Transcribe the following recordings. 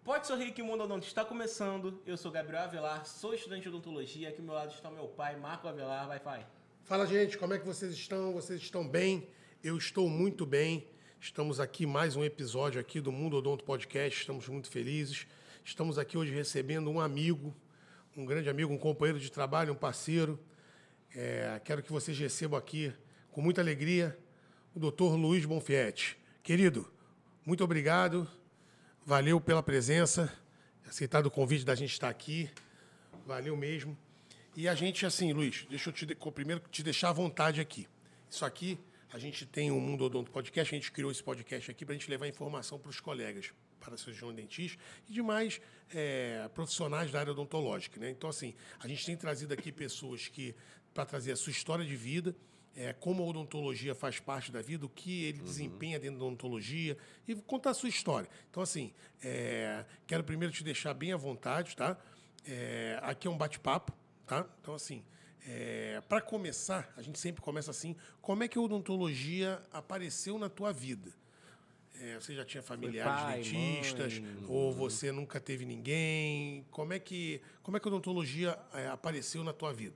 Pode sorrir que o Mundo Odonto está começando. Eu sou Gabriel Avelar, sou estudante de odontologia. Aqui ao meu lado está meu pai, Marco Avelar. Vai, pai. Fala, gente, como é que vocês estão? Vocês estão bem? Eu estou muito bem. Estamos aqui mais um episódio aqui do Mundo Odonto Podcast. Estamos muito felizes. Estamos aqui hoje recebendo um amigo, um grande amigo, um companheiro de trabalho, um parceiro. Quero que vocês recebam aqui, com muita alegria, o Dr. Luiz Bonfietti. Querido, muito obrigado. Valeu pela presença, aceitado o convite da gente estar aqui. Valeu mesmo. E a gente, assim, Luiz, deixa eu primeiro te deixar à vontade aqui. Isso aqui, a gente tem o Mundo Odonto Podcast, a gente criou esse podcast aqui para a gente levar informação para os colegas, para a cirurgião dentista e demais profissionais da área odontológica, né? Então, assim, a gente tem trazido aqui pessoas para trazer a sua história de vida, como a odontologia faz parte da vida, o que ele desempenha dentro da odontologia e contar a sua história. Então, assim, quero primeiro te deixar bem à vontade, tá? Aqui é um bate-papo, tá? Então, assim, para começar, a gente sempre começa assim, como é que a odontologia apareceu na tua vida? Você já tinha familiares dentistas, mãe, ou você nunca teve ninguém? Como é que a odontologia apareceu na tua vida?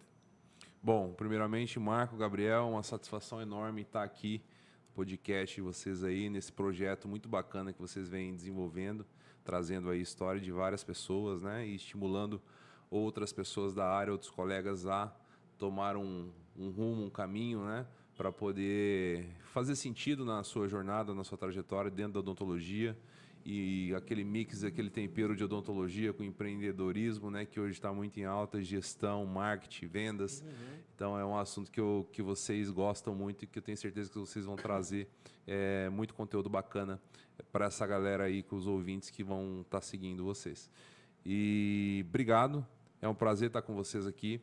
Bom, primeiramente, Marco, Gabriel, uma satisfação enorme estar aqui no podcast de vocês aí, nesse projeto muito bacana que vocês vêm desenvolvendo, trazendo aí a história de várias pessoas, né, e estimulando outras pessoas da área, outros colegas a tomar um rumo, um caminho, né, para poder fazer sentido na sua jornada, na sua trajetória dentro da odontologia e aquele mix, aquele tempero de odontologia com empreendedorismo, né, que hoje está muito em alta, gestão, marketing, vendas. Então é um assunto que vocês gostam muito e que eu tenho certeza que vocês vão trazer muito conteúdo bacana para essa galera aí, com os ouvintes que vão estar seguindo vocês. E obrigado, é um prazer estar com vocês aqui,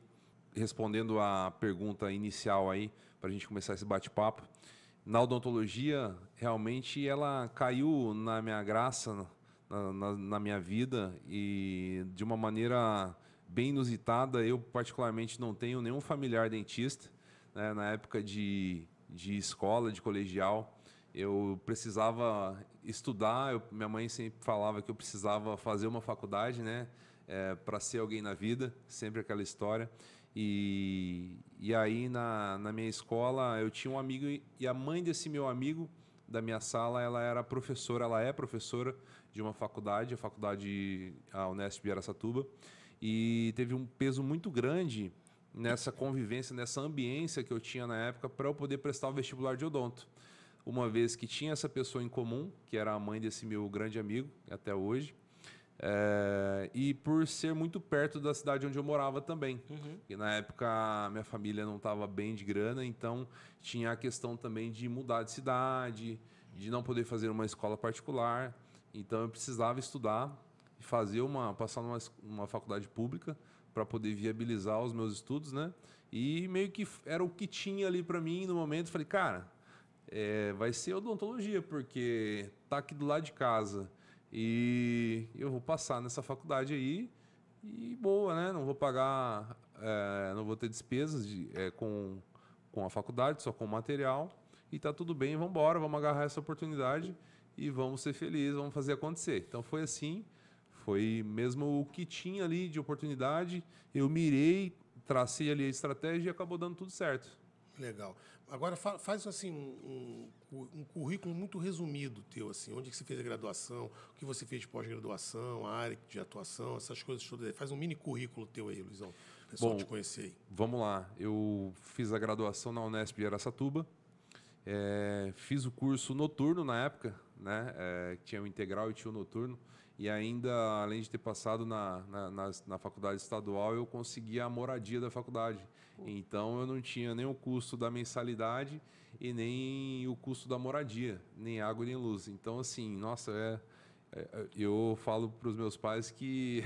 respondendo a pergunta inicial aí, para a gente começar esse bate-papo. Na odontologia, realmente, ela caiu na minha graça, na minha vida, e de uma maneira bem inusitada. Eu, particularmente, não tenho nenhum familiar dentista, né? Na época de escola, de colegial, eu precisava estudar. Minha mãe sempre falava que eu precisava fazer uma faculdade, né? Para ser alguém na vida, sempre aquela história. E aí, na minha escola, eu tinha um amigo, e a mãe desse meu amigo, da minha sala, ela é professora de uma faculdade, a Unesp de Araçatuba, e teve um peso muito grande nessa convivência, nessa ambiência que eu tinha na época para eu poder prestar o vestibular de odonto. Uma vez que tinha essa pessoa em comum, que era a mãe desse meu grande amigo, até hoje, e por ser muito perto da cidade onde eu morava também. E na época minha família não estava bem de grana, então tinha a questão também de mudar de cidade, de não poder fazer uma escola particular. Então eu precisava estudar e passar numa faculdade pública para poder viabilizar os meus estudos, né? E meio que era o que tinha ali para mim no momento. Falei, cara, vai ser odontologia, porque tá aqui do lado de casa. E eu vou passar nessa faculdade aí e boa, né? Não vou pagar, não vou ter despesas com a faculdade, só com o material. E tá tudo bem, vamos embora, vamos agarrar essa oportunidade e vamos ser felizes, vamos fazer acontecer. Então foi assim, foi mesmo o que tinha ali de oportunidade. Eu mirei, tracei ali a estratégia e acabou dando tudo certo. Legal. Agora faz assim um currículo muito resumido teu, assim, onde que você fez a graduação, o que você fez de pós-graduação, a área de atuação, essas coisas todas aí. Faz um mini currículo teu aí, Luizão, o pessoal te conhecer aí. Vamos lá. Eu fiz a graduação na Unesp de Araçatuba, fiz o curso noturno na época, né? Tinha o integral e tinha o noturno. E ainda, além de ter passado na faculdade estadual, eu consegui a moradia da faculdade. Então, eu não tinha nem o custo da mensalidade e nem o custo da moradia, nem água nem luz. Então, assim, nossa, eu falo para os meus pais que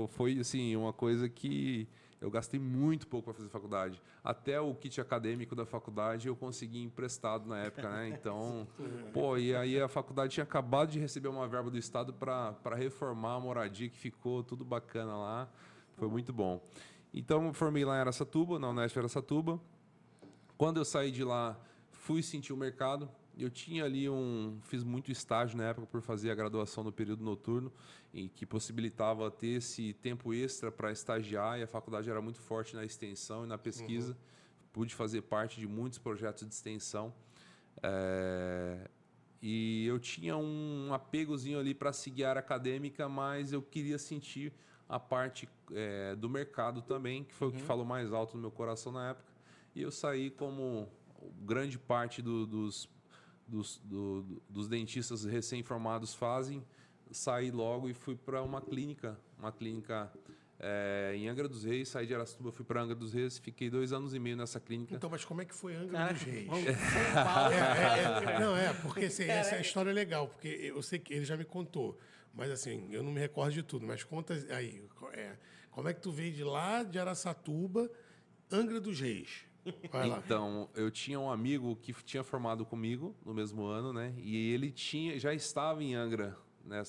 foi assim, uma coisa que eu gastei muito pouco para fazer faculdade. Até o kit acadêmico da faculdade eu consegui emprestado na época, né? Então, e aí a faculdade tinha acabado de receber uma verba do Estado para reformar a moradia, que ficou tudo bacana lá. Foi muito bom. Então, eu formei lá em Araçatuba, na Unesp Araçatuba. Quando eu saí de lá, fui sentir o mercado. eu tinha ali fiz muito estágio na época por fazer a graduação no período noturno, e que possibilitava ter esse tempo extra para estagiar, e a faculdade era muito forte na extensão e na pesquisa. Pude fazer parte de muitos projetos de extensão. E eu tinha um apegozinho ali para seguir a área acadêmica, mas eu queria sentir a parte do mercado também, que foi o que falou mais alto no meu coração na época. E eu saí como grande parte dos dentistas recém-formados fazem, saí logo e fui para uma clínica em Angra dos Reis. Saí de Araçatuba, fui para Angra dos Reis, fiquei 2 anos e meio nessa clínica. Então, mas como é que foi Angra dos Reis? Porque essa história é legal, porque eu sei que ele já me contou, mas assim, eu não me recordo de tudo, mas conta aí, como é que tu veio de lá, de Araçatuba, Angra dos Reis? Vai lá. Então, eu tinha um amigo que tinha formado comigo no mesmo ano, né? E ele já estava em Angra, né?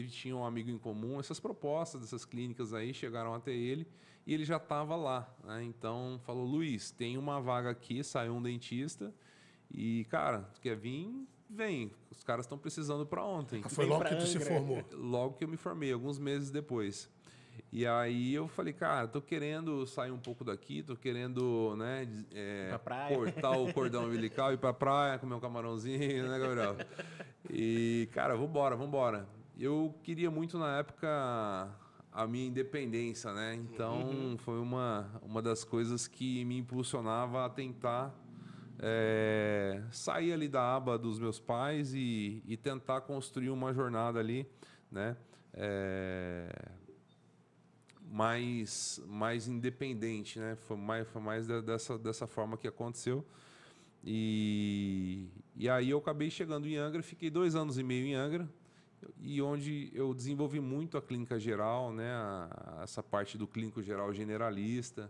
Tinha um amigo em comum. Essas propostas dessas clínicas aí chegaram até ele e ele já estava lá, né? Então, falou: Luiz, tem uma vaga aqui, saiu um dentista e, cara, tu quer vir? Vem. Os caras estão precisando para ontem. Foi logo que tu se formou? Logo que eu me formei, alguns meses depois. E aí eu falei, cara, tô querendo sair um pouco daqui, tô querendo, né, cortar o cordão umbilical, ir pra praia, comer um camarãozinho, né, Gabriel? E, cara, vambora. Eu queria muito, na época, a minha independência, né? Então, foi uma das coisas que me impulsionava a tentar sair ali da aba dos meus pais e tentar construir uma jornada ali, né? Mais independente, né? Foi mais dessa forma que aconteceu. E aí eu acabei chegando em Angra, fiquei 2 anos e meio em Angra, e onde eu desenvolvi muito a clínica geral, né? Essa parte do clínico geral generalista.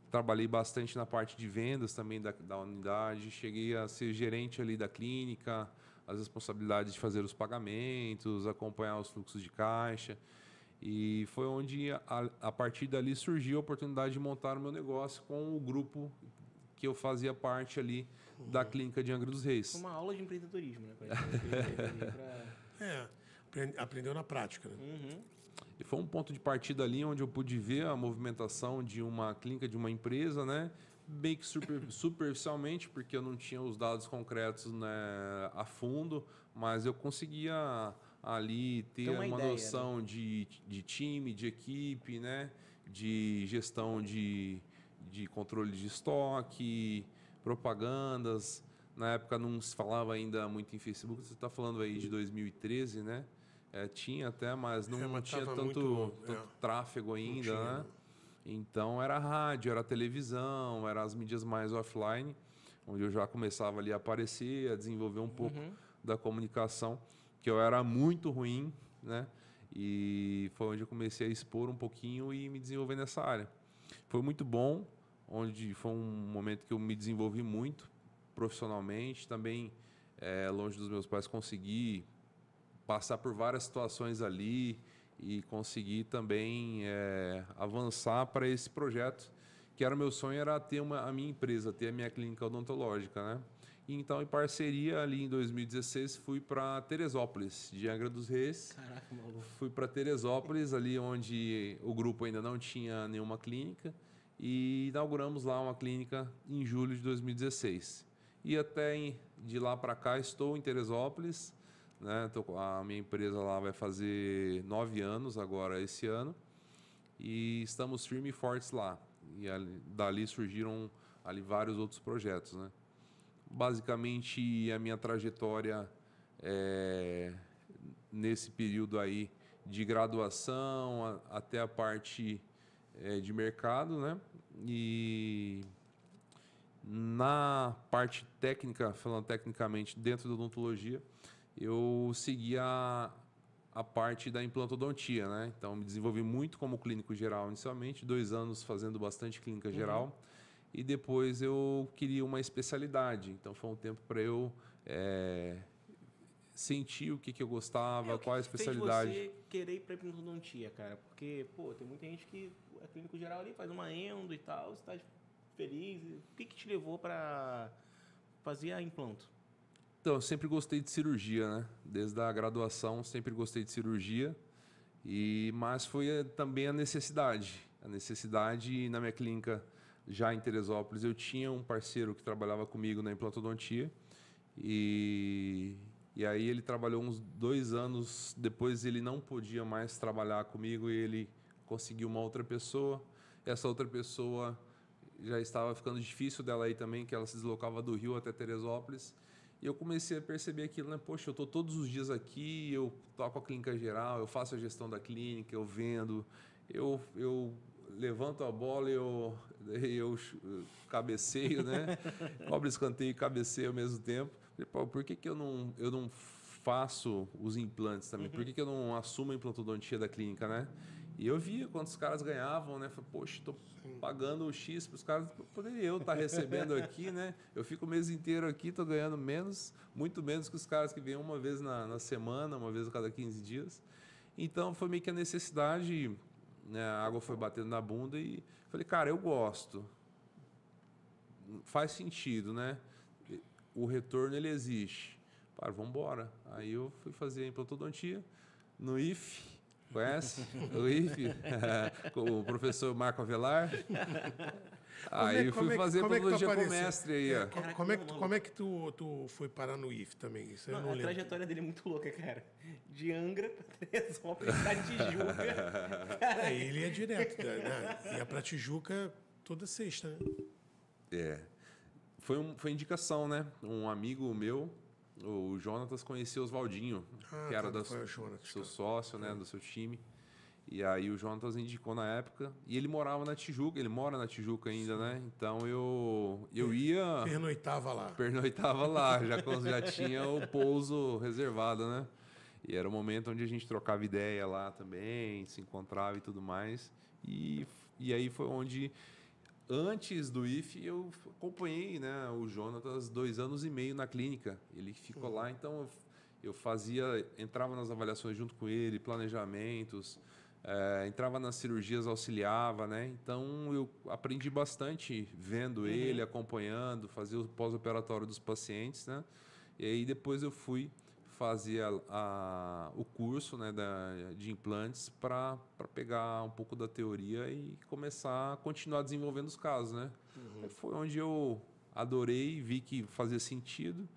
Trabalhei bastante na parte de vendas também da unidade, cheguei a ser gerente ali da clínica, as responsabilidades de fazer os pagamentos, acompanhar os fluxos de caixa. E foi onde, a partir dali, surgiu a oportunidade de montar o meu negócio com o grupo que eu fazia parte ali da clínica de Angra dos Reis. Foi uma aula de empreendedorismo, né? Aprendeu na prática, né? E foi um ponto de partida ali onde eu pude ver a movimentação de uma clínica, de uma empresa, né? Bem que superficialmente, porque eu não tinha os dados concretos, né, a fundo, mas eu conseguia ali ter uma ideia, noção, né, de time, de equipe, né? De gestão de controle de estoque, propagandas. Na época não se falava ainda muito em Facebook. Você está falando aí de 2013, né? Tinha até, mas não tinha tanto tráfego ainda, tinha, né? Então era rádio, era televisão, eram as mídias mais offline, onde eu já começava ali a aparecer, a desenvolver um pouco da comunicação, que eu era muito ruim, né? E foi onde eu comecei a expor um pouquinho e me desenvolver nessa área. Foi muito bom, onde foi um momento que eu me desenvolvi muito profissionalmente, também longe dos meus pais, consegui passar por várias situações ali e conseguir também avançar para esse projeto, que era o meu sonho, era ter a minha empresa, ter a minha clínica odontológica, né? E então, em parceria, ali em 2016, fui para Teresópolis, de Angra dos Reis. Caraca, maluco. Fui para Teresópolis, ali onde o grupo ainda não tinha nenhuma clínica, e inauguramos lá uma clínica em julho de 2016. E até de lá para cá estou em Teresópolis, né? A minha empresa lá vai fazer 9 anos agora esse ano, e estamos firmes e fortes lá. E dali surgiram ali vários outros projetos, né? Basicamente, a minha trajetória nesse período aí de graduação até a parte de mercado, né? E na parte técnica, falando tecnicamente, dentro da odontologia, eu segui a parte da implantodontia, né? Então, me desenvolvi muito como clínico geral inicialmente, 2 anos fazendo bastante clínica geral, e depois eu queria uma especialidade. Então, foi um tempo para eu sentir o que eu gostava, qual a especialidade. O que fez você querer ir para implantodontia, cara? Porque, pô, tem muita gente que é clínico geral ali, faz uma endo e tal, você está feliz. O que te levou para fazer a implanto? Então, eu sempre gostei de cirurgia, né? Desde a graduação, sempre gostei de cirurgia. Mas foi também a necessidade. A necessidade, na minha clínica, já em Teresópolis, eu tinha um parceiro que trabalhava comigo na implantodontia. E aí ele trabalhou uns 2 anos, depois ele não podia mais trabalhar comigo e ele conseguiu uma outra pessoa. Essa outra pessoa já estava ficando difícil dela aí também, que ela se deslocava do Rio até Teresópolis. E eu comecei a perceber aquilo, né? Poxa, eu estou todos os dias aqui, eu toco a clínica geral, eu faço a gestão da clínica, eu vendo, eu levanto a bola e eu cabeceio, né? Cobro escanteio e cabeceio ao mesmo tempo. Falei, pô, por que eu não faço os implantes também? Por que eu não assumo a implantodontia da clínica, né? E eu via quantos caras ganhavam, né? Falei, poxa, estou pagando o X para os caras, poderia eu estar recebendo aqui, né? Eu fico o mês inteiro aqui, estou ganhando menos, muito menos que os caras que vêm uma vez na semana, uma vez a cada 15 dias. Então, foi meio que a necessidade, né? A água foi batendo na bunda e falei, cara, eu gosto. Faz sentido, né? O retorno, ele existe. Para, vamos embora. Aí eu fui fazer a implantodontia no IF. Conhece? O IF, com o professor Marco Avelar. Aí eu fui fazer implantodontia com o mestre aí, ó. Como é que tu foi parar no IF também? Isso eu não A lembro. trajetória dele é muito louca, cara. De Angra pra Teresópolis pra Tijuca. Cara, Ele é direto, né? Ia pra Tijuca toda sexta, né? Foi indicação, né? Um amigo meu, o Jonatas, conhecia o Oswaldinho, que era seu sócio, né? Do seu time. E aí o Jonatas indicou na época. E ele morava na Tijuca, ele mora na Tijuca ainda, né? Então eu ia... Pernoitava lá, já tinha o pouso reservado, né? E era o momento onde a gente trocava ideia lá também, se encontrava e tudo mais. E aí foi onde... Antes do IF, eu acompanhei, né, o Jonatas 2 anos e meio na clínica. Ele ficou lá, então eu entrava nas avaliações junto com ele, planejamentos, entrava nas cirurgias, auxiliava, né? Então eu aprendi bastante vendo ele, acompanhando, fazia o pós-operatório dos pacientes, né? E aí depois eu fui fazer o curso, né, de implantes para pegar um pouco da teoria e começar a continuar desenvolvendo os casos, né? Foi onde eu adorei, vi que fazia sentido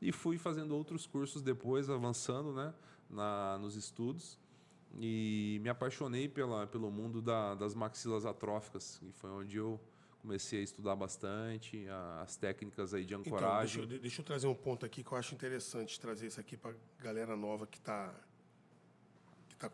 e fui fazendo outros cursos depois, avançando, né, nos estudos, e me apaixonei pelo mundo das maxilas atróficas, e foi onde eu comecei a estudar bastante as técnicas aí de ancoragem. Então, deixa eu trazer um ponto aqui que eu acho interessante trazer isso aqui para galera nova que tá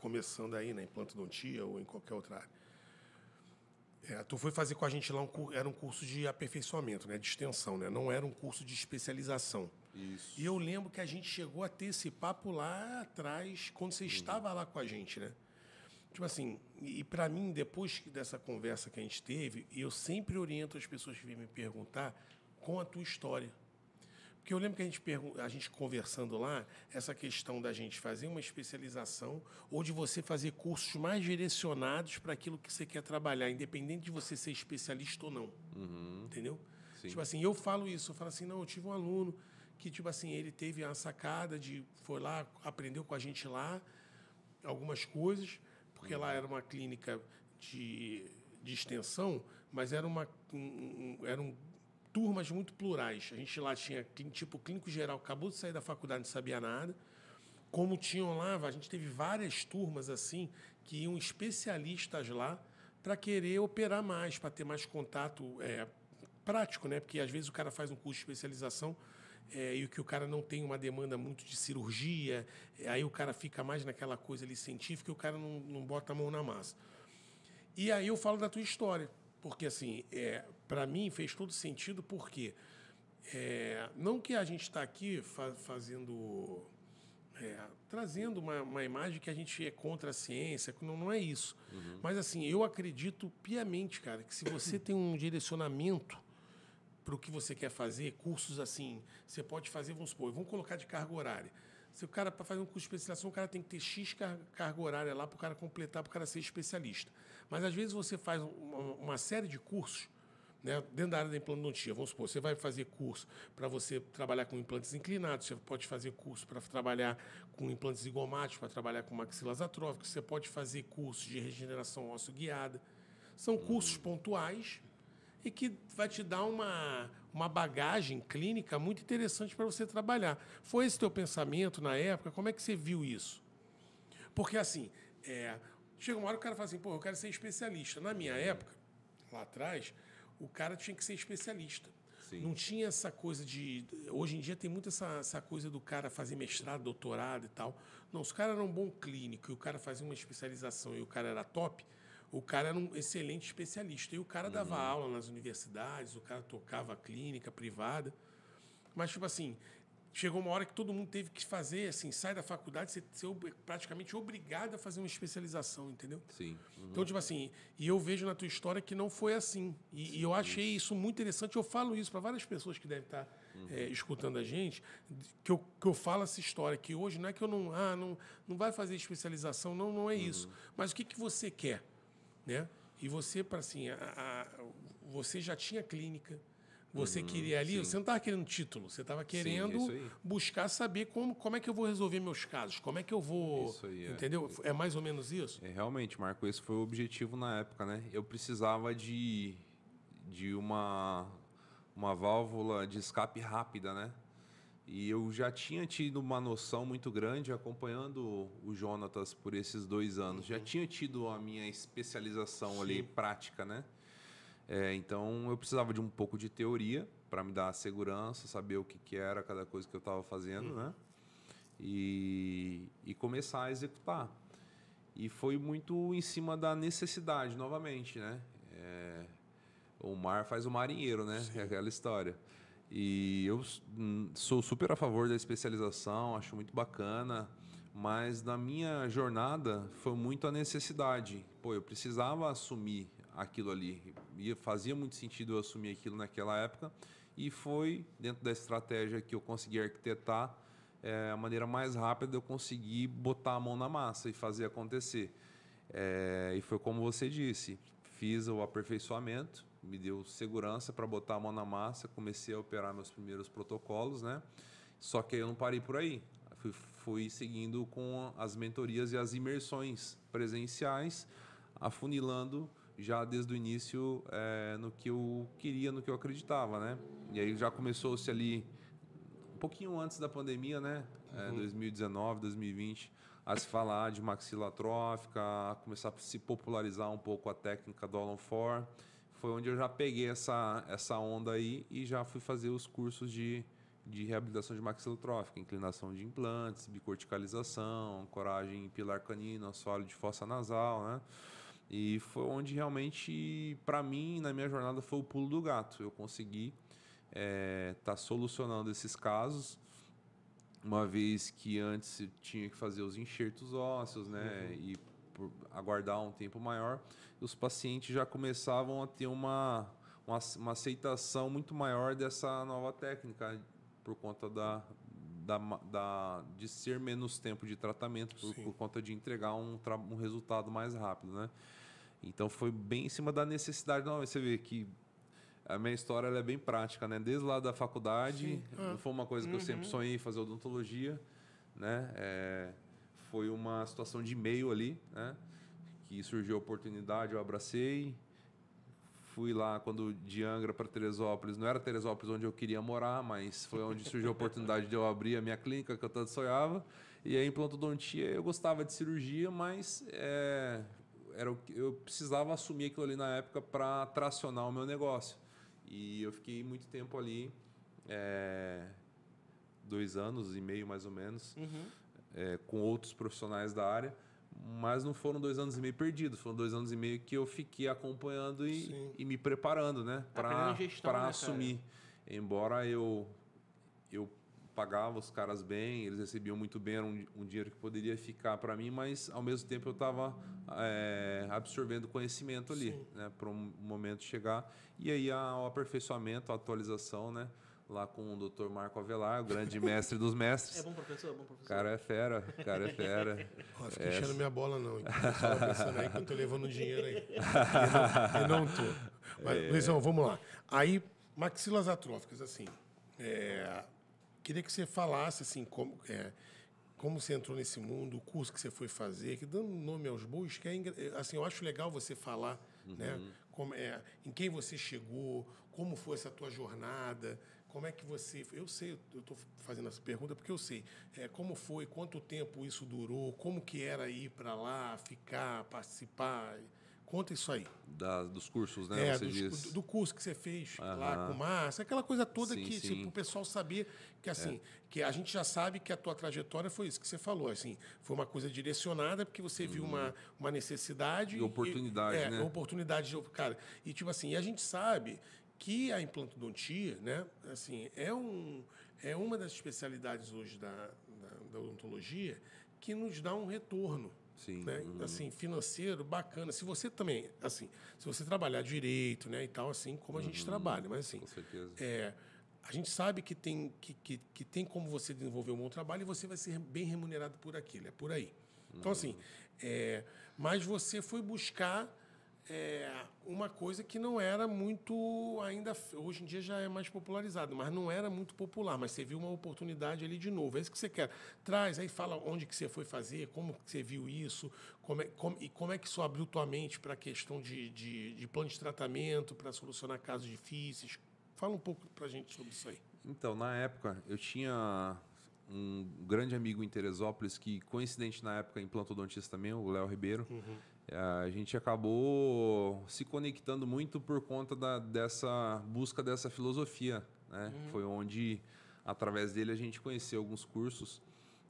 começando aí na implantodontia ou em qualquer outra área. Tu foi fazer com a gente lá era um curso de aperfeiçoamento, né, de extensão, né? Não era um curso de especialização. Isso. E eu lembro que a gente chegou a ter esse papo lá atrás, quando você estava lá com a gente, né? Tipo assim, e para mim, depois dessa conversa que a gente teve, eu sempre oriento as pessoas que vêm me perguntar com a tua história. Porque eu lembro que a gente conversando lá, essa questão da gente fazer uma especialização ou de você fazer cursos mais direcionados para aquilo que você quer trabalhar, independente de você ser especialista ou não. Entendeu? Sim. Tipo assim, eu falo assim, não, eu tive um aluno que, tipo assim, ele teve uma sacada foi lá, aprendeu com a gente lá algumas coisas, porque lá era uma clínica de extensão, mas eram turmas muito plurais. A gente lá tinha, tipo, clínico geral, acabou de sair da faculdade, não sabia nada. Como tinham lá, a gente teve várias turmas assim, que iam especialistas lá para querer operar mais, para ter mais contato prático, né? Porque às vezes o cara faz um curso de especialização e que o cara não tem uma demanda muito de cirurgia, aí o cara fica mais naquela coisa ali científica e o cara não bota a mão na massa. E aí eu falo da tua história, porque assim, para mim fez todo sentido, porque não que a gente está aqui trazendo uma imagem que a gente é contra a ciência, não é isso. Mas assim, eu acredito piamente, cara, que se você tem um direcionamento para o que você quer fazer, cursos assim, você pode fazer, vamos colocar de carga horária. Se o cara, para fazer um curso de especialização, o cara tem que ter X carga horária lá para o cara completar, para o cara ser especialista. Mas, às vezes, você faz uma série de cursos, né? Dentro da área da implantodontia, vamos supor, você vai fazer curso para você trabalhar com implantes inclinados, você pode fazer curso para trabalhar com implantes zigomáticos, para trabalhar com maxilas atróficas, você pode fazer cursos de regeneração ósseo guiada. São cursos pontuais e que vai te dar uma bagagem clínica muito interessante para você trabalhar. Foi esse teu pensamento na época? Como é que você viu isso? Porque, assim, chega uma hora que o cara fala assim, pô, eu quero ser especialista. Na minha época, lá atrás, o cara tinha que ser especialista. Sim. Não tinha essa coisa de... Hoje em dia tem muito essa coisa do cara fazer mestrado, doutorado e tal. Não, se o cara era um bom clínico e o cara fazia uma especialização e o cara era top, o cara era um excelente especialista. E o cara dava aula nas universidades, o cara tocava clínica privada. Mas, tipo assim, chegou uma hora que todo mundo teve que fazer, assim, sai da faculdade, ser praticamente obrigado a fazer uma especialização, entendeu? Sim. Então, tipo assim, e eu vejo na tua história que não foi assim. E eu achei isso muito interessante. Eu falo isso para várias pessoas que devem estar escutando a gente, que eu falo essa história, que hoje não é que eu não vai fazer especialização, não é isso. Mas o que você quer? Né? E você, para assim, você já tinha clínica, você queria ali, sim. você não estava querendo título, você estava querendo buscar saber como é que eu vou resolver meus casos, como é que eu vou. Isso aí, entendeu? É mais ou menos isso? Realmente, Marco, esse foi o objetivo na época, né? Eu precisava de uma válvula de escape rápida, né? E eu já tinha tido uma noção muito grande acompanhando o Jonatas por esses 2 anos. Já tinha tido a minha especialização ali prática, né? Então eu precisava de um pouco de teoria para me dar segurança, saber o que era cada coisa que eu estava fazendo, né? E começar a executar. E foi muito em cima da necessidade, novamente, né? O mar faz o marinheiro, né? É aquela história. E eu sou super a favor da especialização, acho muito bacana, mas na minha jornada foi muito a necessidade. Pô, eu precisava assumir aquilo ali, e fazia muito sentido eu assumir aquilo naquela época, e foi dentro da estratégia que eu consegui arquitetar a maneira mais rápida de eu conseguir botar a mão na massa e fazer acontecer. E foi como você disse, fiz o aperfeiçoamento, me deu segurança para botar a mão na massa, comecei a operar meus primeiros protocolos, né? Só que eu não parei por aí. Fui seguindo com as mentorias e as imersões presenciais, afunilando já desde o início no que eu queria, no que eu acreditava, né? E aí já começou-se ali, um pouquinho antes da pandemia, né? 2019, 2020, a se falar de maxila atrófica, a começar a se popularizar um pouco a técnica do Alan Ford. Foi onde eu já peguei essa onda aí e já fui fazer os cursos de reabilitação de maxila atrófica, inclinação de implantes, bicorticalização, ancoragem em pilar canino, assoalho de fossa nasal, né? E foi onde realmente, para mim, na minha jornada, foi o pulo do gato. Eu consegui tá solucionando esses casos, uma vez que antes eu tinha que fazer os enxertos ósseos, né? E por aguardar um tempo maior, os pacientes já começavam a ter uma aceitação muito maior dessa nova técnica, por conta de ser menos tempo de tratamento, por conta de entregar um resultado mais rápido, né? Então foi bem em cima da necessidade. Não, você vê que a minha história ela é bem prática, né? Desde lá da faculdade, não foi uma coisa que eu sempre sonhei fazer odontologia, né? Foi uma situação de e-mail ali, né? Que surgiu a oportunidade, eu abracei. Fui lá quando de Angra para Teresópolis. Não era Teresópolis onde eu queria morar, mas foi onde surgiu a oportunidade de eu abrir a minha clínica, que eu tanto sonhava. E aí, em implantodontia, eu gostava de cirurgia, mas eu precisava assumir aquilo ali na época para tracionar o meu negócio. E eu fiquei muito tempo ali, 2 anos e meio mais ou menos, com outros profissionais da área, mas não foram 2 anos e meio perdidos, foram 2 anos e meio que eu fiquei acompanhando e me preparando, né, para assumir. Embora eu pagava os caras bem, eles recebiam muito bem, era um dinheiro que poderia ficar para mim, mas ao mesmo tempo eu estava absorvendo conhecimento ali, né, para um momento chegar. E aí o aperfeiçoamento, a atualização, né, lá com o Dr. Marco Avelar, o grande mestre dos mestres. É bom professor, é bom professor. Cara é fera, cara é fera. Ó, fica enchendo minha bola, não. Então, o pessoal tá pensando aí que eu tô levando dinheiro aí. Eu não tô. Mas, Luizão, vamos lá. Aí, maxilas atróficas, assim. Queria que você falasse, assim, como você entrou nesse mundo, o curso que você foi fazer, que dando nome aos bois, que assim, eu acho legal você falar, né? Em quem você chegou, como foi essa tua jornada, como é que você... Eu sei, eu estou fazendo essa pergunta porque eu sei. Como foi, quanto tempo isso durou, como que era ir para lá, ficar, participar... Conta isso aí. Dos cursos, né? Você diz. Do curso que você fez lá com o Márcio, aquela coisa toda Sim, que, sim. tipo, o pessoal saber que, assim, que a gente já sabe que a tua trajetória foi isso que você falou, assim, foi uma coisa direcionada porque você viu uma necessidade... E oportunidade, né? Oportunidade, cara. E, tipo assim, e a gente sabe que a implantodontia, né, assim, é uma das especialidades hoje da odontologia que nos dá um retorno. Sim. Né? Assim, financeiro, bacana. Se você também, assim, se você trabalhar direito, né, e tal, assim, como a gente trabalha, mas assim, com certeza. a gente sabe que tem como você desenvolver um bom trabalho e você vai ser bem remunerado por aquilo, é por aí. Então, assim, mas você foi buscar uma coisa que não era muito ainda, hoje em dia já é mais popularizado, mas não era muito popular, mas você viu uma oportunidade ali de novo. É isso que você quer. Traz, aí fala onde que você foi fazer, como que você viu isso, como é que isso abriu tua mente para a questão de plano de tratamento, para solucionar casos difíceis. Fala um pouco para a gente sobre isso aí. Então, na época, eu tinha um grande amigo em Teresópolis que, coincidente na época, implantodontista também, o Léo Ribeiro. A gente acabou se conectando muito por conta dessa busca dessa filosofia, né? Foi onde, através dele, a gente conheceu alguns cursos.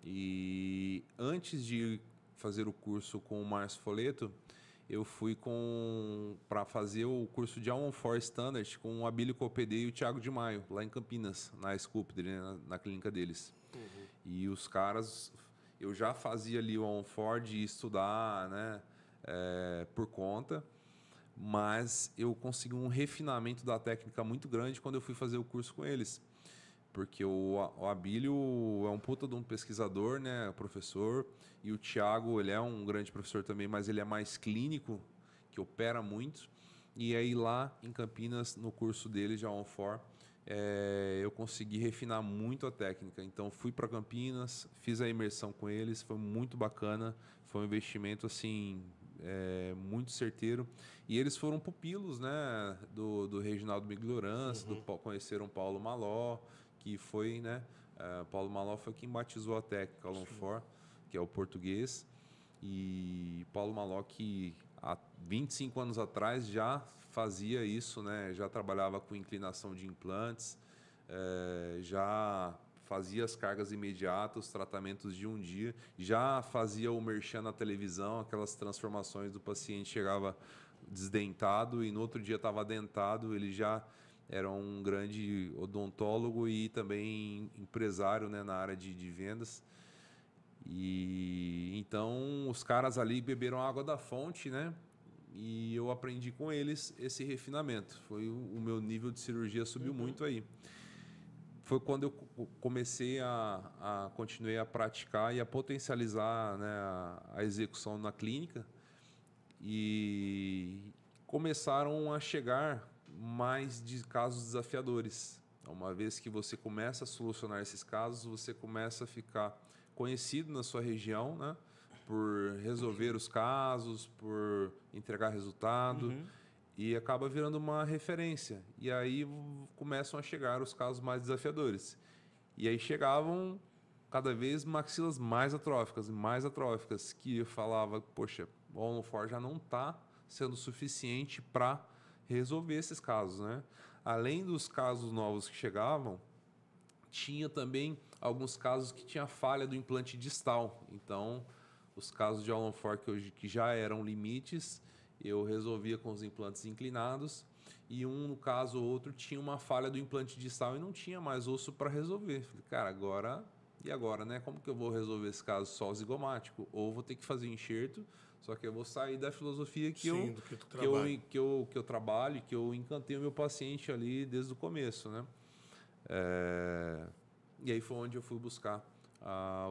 E antes de fazer o curso com o Márcio Folletto, eu fui para fazer o curso de All-on-4 Standard com o Abílio Copedê e o Thiago de Maio, lá em Campinas, na Sculptor, né? na clínica deles. E os caras, eu já fazia ali o All-on-4 de estudar, né? Por conta, mas eu consegui um refinamento da técnica muito grande quando eu fui fazer o curso com eles, porque o Abílio é um puta de um pesquisador, né, professor, e o Thiago, ele é um grande professor também, mas ele é mais clínico, que opera muito, e aí lá em Campinas, no curso dele de All-on-4, eu consegui refinar muito a técnica. Então fui para Campinas, fiz a imersão com eles, foi muito bacana, foi um investimento assim muito certeiro, e eles foram pupilos, né, do Reginaldo Migliorance, conheceram Paulo Maló, que foi, né, Paulo Maló foi quem batizou a técnica All-on-4, que é o português, e Paulo Maló, que há 25 anos atrás já fazia isso, né, já trabalhava com inclinação de implantes, já fazia as cargas imediatas, os tratamentos de um dia, já fazia o merchan na televisão, aquelas transformações do paciente chegava desdentado e no outro dia estava dentado. Ele já era um grande odontólogo e também empresário, né, na área de vendas. E então os caras ali beberam água da fonte, né? E eu aprendi com eles esse refinamento. Foi o meu nível de cirurgia subiu muito aí. Foi quando eu comecei continuei a praticar e a potencializar, né, a execução na clínica, e começaram a chegar mais de casos desafiadores. Uma vez que você começa a solucionar esses casos, você começa a ficar conhecido na sua região, né, por resolver os casos, por entregar resultado. E acaba virando uma referência. E aí começam a chegar os casos mais desafiadores. E aí chegavam cada vez maxilas mais atróficas, que eu falava, poxa, o All-on-4 já não está sendo suficiente para resolver esses casos, né? Além dos casos novos que chegavam, tinha também alguns casos que tinha falha do implante distal. Então, os casos de All-on-4 que já eram limites, eu resolvia com os implantes inclinados, e no caso ou outro tinha uma falha do implante distal e não tinha mais osso para resolver. Falei, cara, agora, né? Como que eu vou resolver esse caso só zigomático? Ou vou ter que fazer enxerto, só que eu vou sair da filosofia que eu trabalho, que eu encantei o meu paciente ali desde o começo, né? E aí foi onde eu fui buscar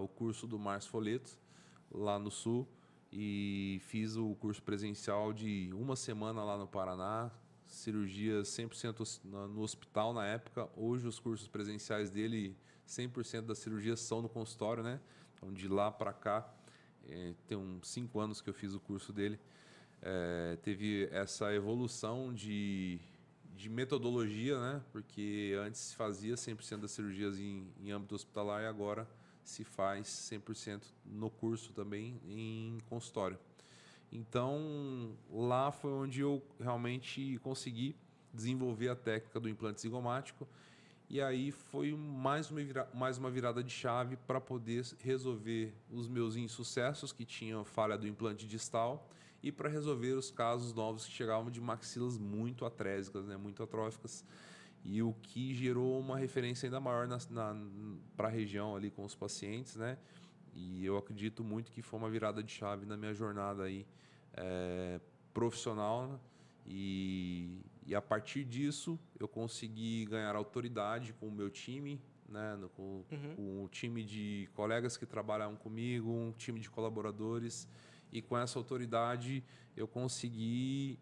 o curso do Márcio Folleto, lá no Sul, e fiz o curso presencial de uma semana lá no Paraná, cirurgias 100% no hospital na época. Hoje os cursos presenciais dele, 100% das cirurgias são no consultório, né? Então de lá para cá, tem uns 5 anos que eu fiz o curso dele. Teve essa evolução de metodologia, né? Porque antes se fazia 100% das cirurgias em âmbito hospitalar e agora se faz 100% no curso também em consultório. Então, lá foi onde eu realmente consegui desenvolver a técnica do implante zigomático. E aí foi mais uma virada de chave para poder resolver os meus insucessos, que tinham falha do implante distal, e para resolver os casos novos que chegavam de maxilas muito atrésicas, né, muito atróficas, e o que gerou uma referência ainda maior para a região ali com os pacientes, né? E eu acredito muito que foi uma virada de chave na minha jornada aí, profissional, né? E a partir disso eu consegui ganhar autoridade com o meu time, né? Com o time de colegas que trabalhavam comigo, um time de colaboradores, e com essa autoridade eu consegui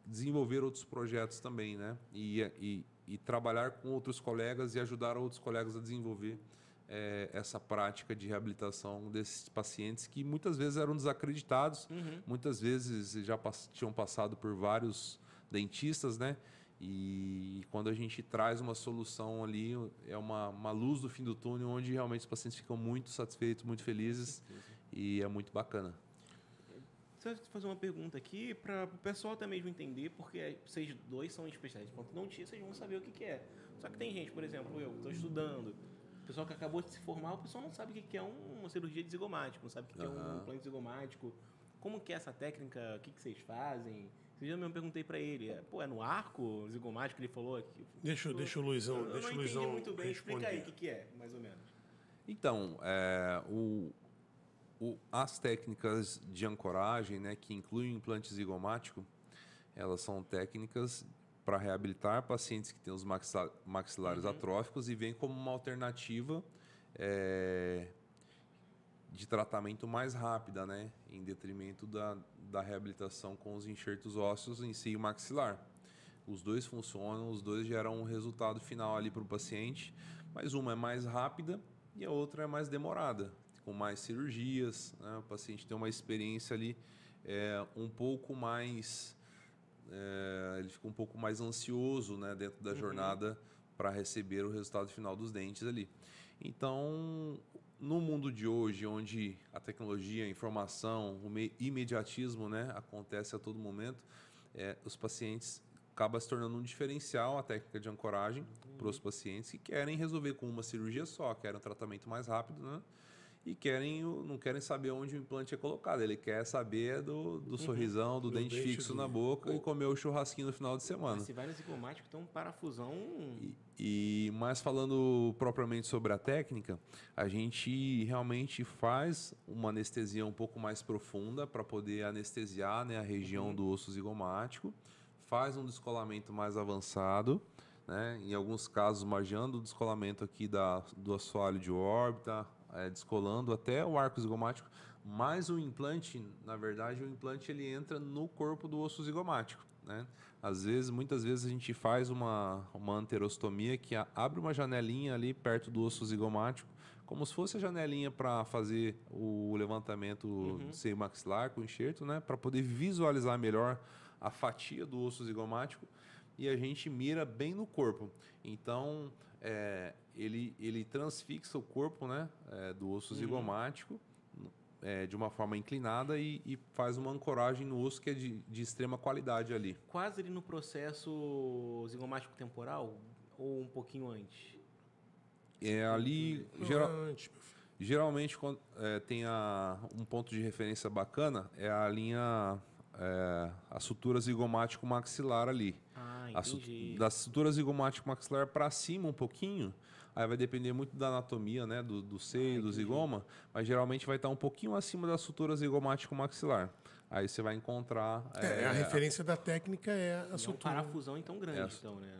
desenvolver outros projetos também, né? E trabalhar com outros colegas e ajudar outros colegas a desenvolver essa prática de reabilitação desses pacientes que muitas vezes eram desacreditados, muitas vezes já tinham passado por vários dentistas, né? E quando a gente traz uma solução ali, é uma luz do fim do túnel, onde realmente os pacientes ficam muito satisfeitos, muito felizes, e é muito bacana. Deixa eu fazer uma pergunta aqui para o pessoal até mesmo entender, porque vocês dois são especialistas em odontologia, vocês vão saber o que é. Só que tem gente, por exemplo, eu que estou estudando, o pessoal que acabou de se formar, o pessoal não sabe o que é uma cirurgia de zigomático, não sabe o que é um implante zigomático, como que é essa técnica, o que vocês fazem. Esse dia eu mesmo perguntei para ele, é no arco zigomático que ele falou aqui? Deixa o Luizão Eu não entendi muito bem, responder. explica aí o que é, mais ou menos. Então, as técnicas de ancoragem, né, que incluem o implante zigomático, elas são técnicas para reabilitar pacientes que têm os maxilares atróficos e vem como uma alternativa de tratamento mais rápida, né, em detrimento da reabilitação com os enxertos ósseos em si maxilar. Os dois funcionam, os dois geram um resultado final ali para o paciente, mas uma é mais rápida e a outra é mais demorada, com mais cirurgias, né? O paciente tem uma experiência ali um pouco mais... ele fica um pouco mais ansioso, né, dentro da jornada para receber o resultado final dos dentes ali. Então, no mundo de hoje, onde a tecnologia, a informação, o imediatismo, né, acontece a todo momento, os pacientes acaba se tornando um diferencial a técnica de ancoragem para os pacientes que querem resolver com uma cirurgia só, querem um tratamento mais rápido, né? E não querem saber onde o implante é colocado. Ele quer saber do sorrisão, do dente fixo na boca e comer o churrasquinho no final de semana. Mas se vai no zigomático, então parafusão... Mas falando propriamente sobre a técnica, a gente realmente faz uma anestesia um pouco mais profunda para poder anestesiar, né, a região do osso zigomático, faz um descolamento mais avançado, né, em alguns casos margeando o descolamento aqui do assoalho de órbita, descolando até o arco zigomático, mas o implante, na verdade, ele entra no corpo do osso zigomático, né? Muitas vezes a gente faz uma anterostomia que abre uma janelinha ali perto do osso zigomático, como se fosse a janelinha para fazer o levantamento do seio maxilar com enxerto, né? Para poder visualizar melhor a fatia do osso zigomático, e a gente mira bem no corpo. Então, ele transfixa o corpo, né, do osso zigomático de uma forma inclinada e faz uma ancoragem no osso que é de extrema qualidade ali. Quase ali no processo zigomático temporal ou um pouquinho antes? Ali... Geralmente, quando tem um ponto de referência bacana, é a linha... a sutura zigomático maxilar ali. Entendi. Da sutura zigomático maxilar para cima um pouquinho, aí vai depender muito da anatomia, né, do seio, do zigoma, mas geralmente vai estar um pouquinho acima da sutura zigomático maxilar. Aí você vai encontrar... a referência da técnica é a sutura. É um parafusão então grande, então, né?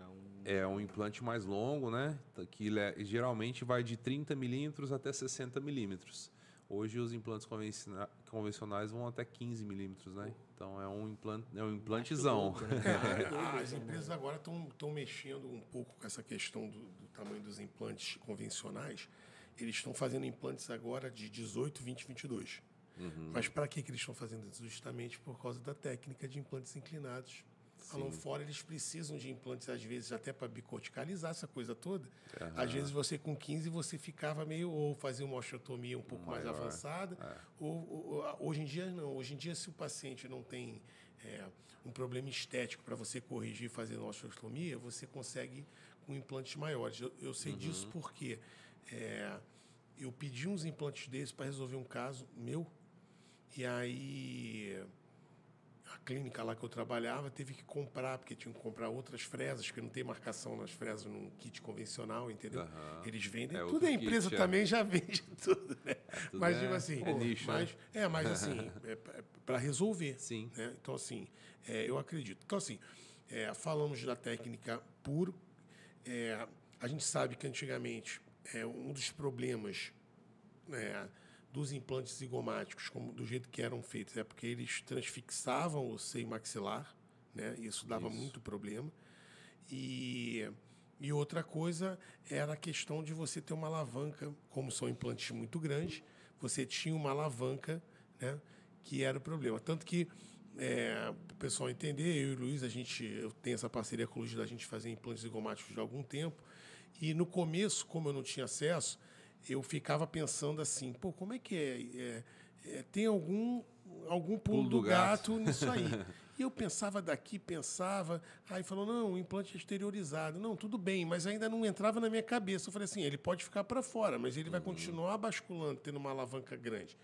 É um implante mais longo, né? Que geralmente vai de 30 milímetros até 60 milímetros. Hoje os implantes convencionais vão até 15 milímetros, né? Então é um implantezão. As empresas agora estão mexendo um pouco com essa questão do tamanho dos implantes convencionais. Eles estão fazendo implantes agora de 18, 20, 22. Mas para que eles estão fazendo isso? Justamente por causa da técnica de implantes inclinados. Lá fora, eles precisam de implantes, às vezes, até para bicorticalizar essa coisa toda. Às vezes, você com 15, você ficava meio... Ou fazia uma osteotomia um pouco mais avançada. Hoje em dia, não. Hoje em dia, se o paciente não tem um problema estético para você corrigir fazendo osteotomia, você consegue com implantes maiores. Eu sei disso porque eu pedi uns implantes desses para resolver um caso meu. E aí... A clínica lá que eu trabalhava teve que comprar, porque tinham que comprar outras fresas, porque não tem marcação nas fresas num kit convencional, entendeu? Eles vendem tudo, a empresa também já vende tudo, né? Tudo mas, tipo assim, nicho, mas assim, para resolver. Sim. Né? Então, assim, eu acredito. Então, assim, falamos da técnica puro. A gente sabe que antigamente um dos problemas dos implantes zigomáticos, do jeito que eram feitos, é porque eles transfixavam o seio maxilar, né? Isso dava muito problema. E outra coisa era a questão de você ter uma alavanca, como são implantes muito grandes, você tinha uma alavanca, né? Que era o problema. Tanto que, para o pessoal entender, eu e o Luiz, eu tenho essa parceria com o Luiz da gente fazer implantes zigomáticos de algum tempo, e no começo, como eu não tinha acesso, eu ficava pensando assim, como é que tem algum pulo do gato nisso aí. E eu pensava aí falou, não, o implante é exteriorizado. Não, tudo bem, mas ainda não entrava na minha cabeça. Eu falei assim, ele pode ficar para fora, mas ele vai continuar basculando, tendo uma alavanca grande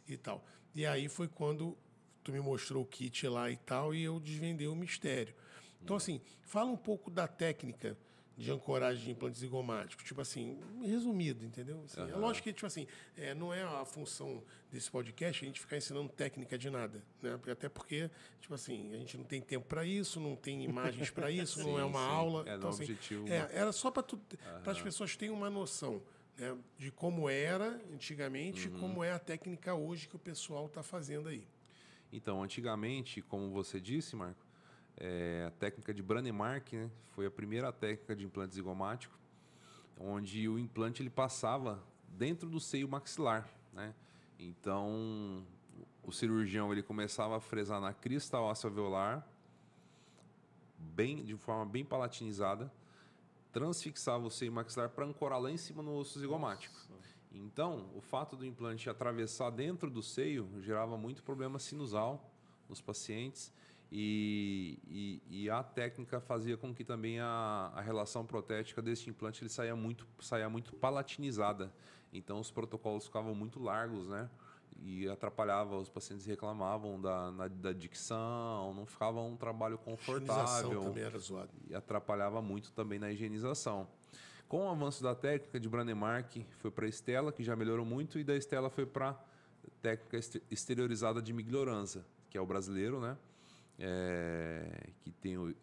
e tal. E aí foi quando tu me mostrou o kit lá e tal, e eu desvendei o mistério. Então, assim, fala um pouco da técnica de ancoragem de implantes zigomáticos. Tipo assim, resumido, entendeu? Assim, é lógico que, tipo assim, não é a função desse podcast a gente ficar ensinando técnica de nada, né? Até porque, tipo assim, a gente não tem tempo para isso, não tem imagens para isso, não é uma aula. Então, assim, objetivo. Era só para as pessoas terem uma noção, né, de como era antigamente e como é a técnica hoje que o pessoal está fazendo aí. Então, antigamente, como você disse, Marco, a técnica de Brånemark, né, foi a primeira técnica de implante zigomático, onde o implante ele passava dentro do seio maxilar, né? Então, o cirurgião ele começava a fresar na crista óssea alveolar, de forma bem palatinizada, transfixava o seio maxilar para ancorar lá em cima no osso zigomático. Então, o fato do implante atravessar dentro do seio gerava muito problema sinusal nos pacientes. E a técnica fazia com que também a relação protética deste implante ele saia muito palatinizada. Então os protocolos ficavam muito largos, né? E atrapalhava, os pacientes reclamavam da dicção, não ficava um trabalho confortável. Também era zoado. E atrapalhava muito também na higienização. Com o avanço da técnica de Brånemark, foi para a Stella, que já melhorou muito, e da Stella foi para a técnica exteriorizada de Miglioranza, que é o brasileiro, né? Que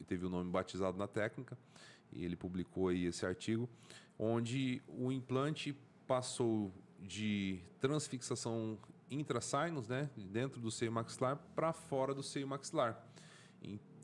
teve o nome batizado na técnica, e ele publicou aí esse artigo, onde o implante passou de transfixação intrasinus, né, dentro do seio maxilar, para fora do seio maxilar.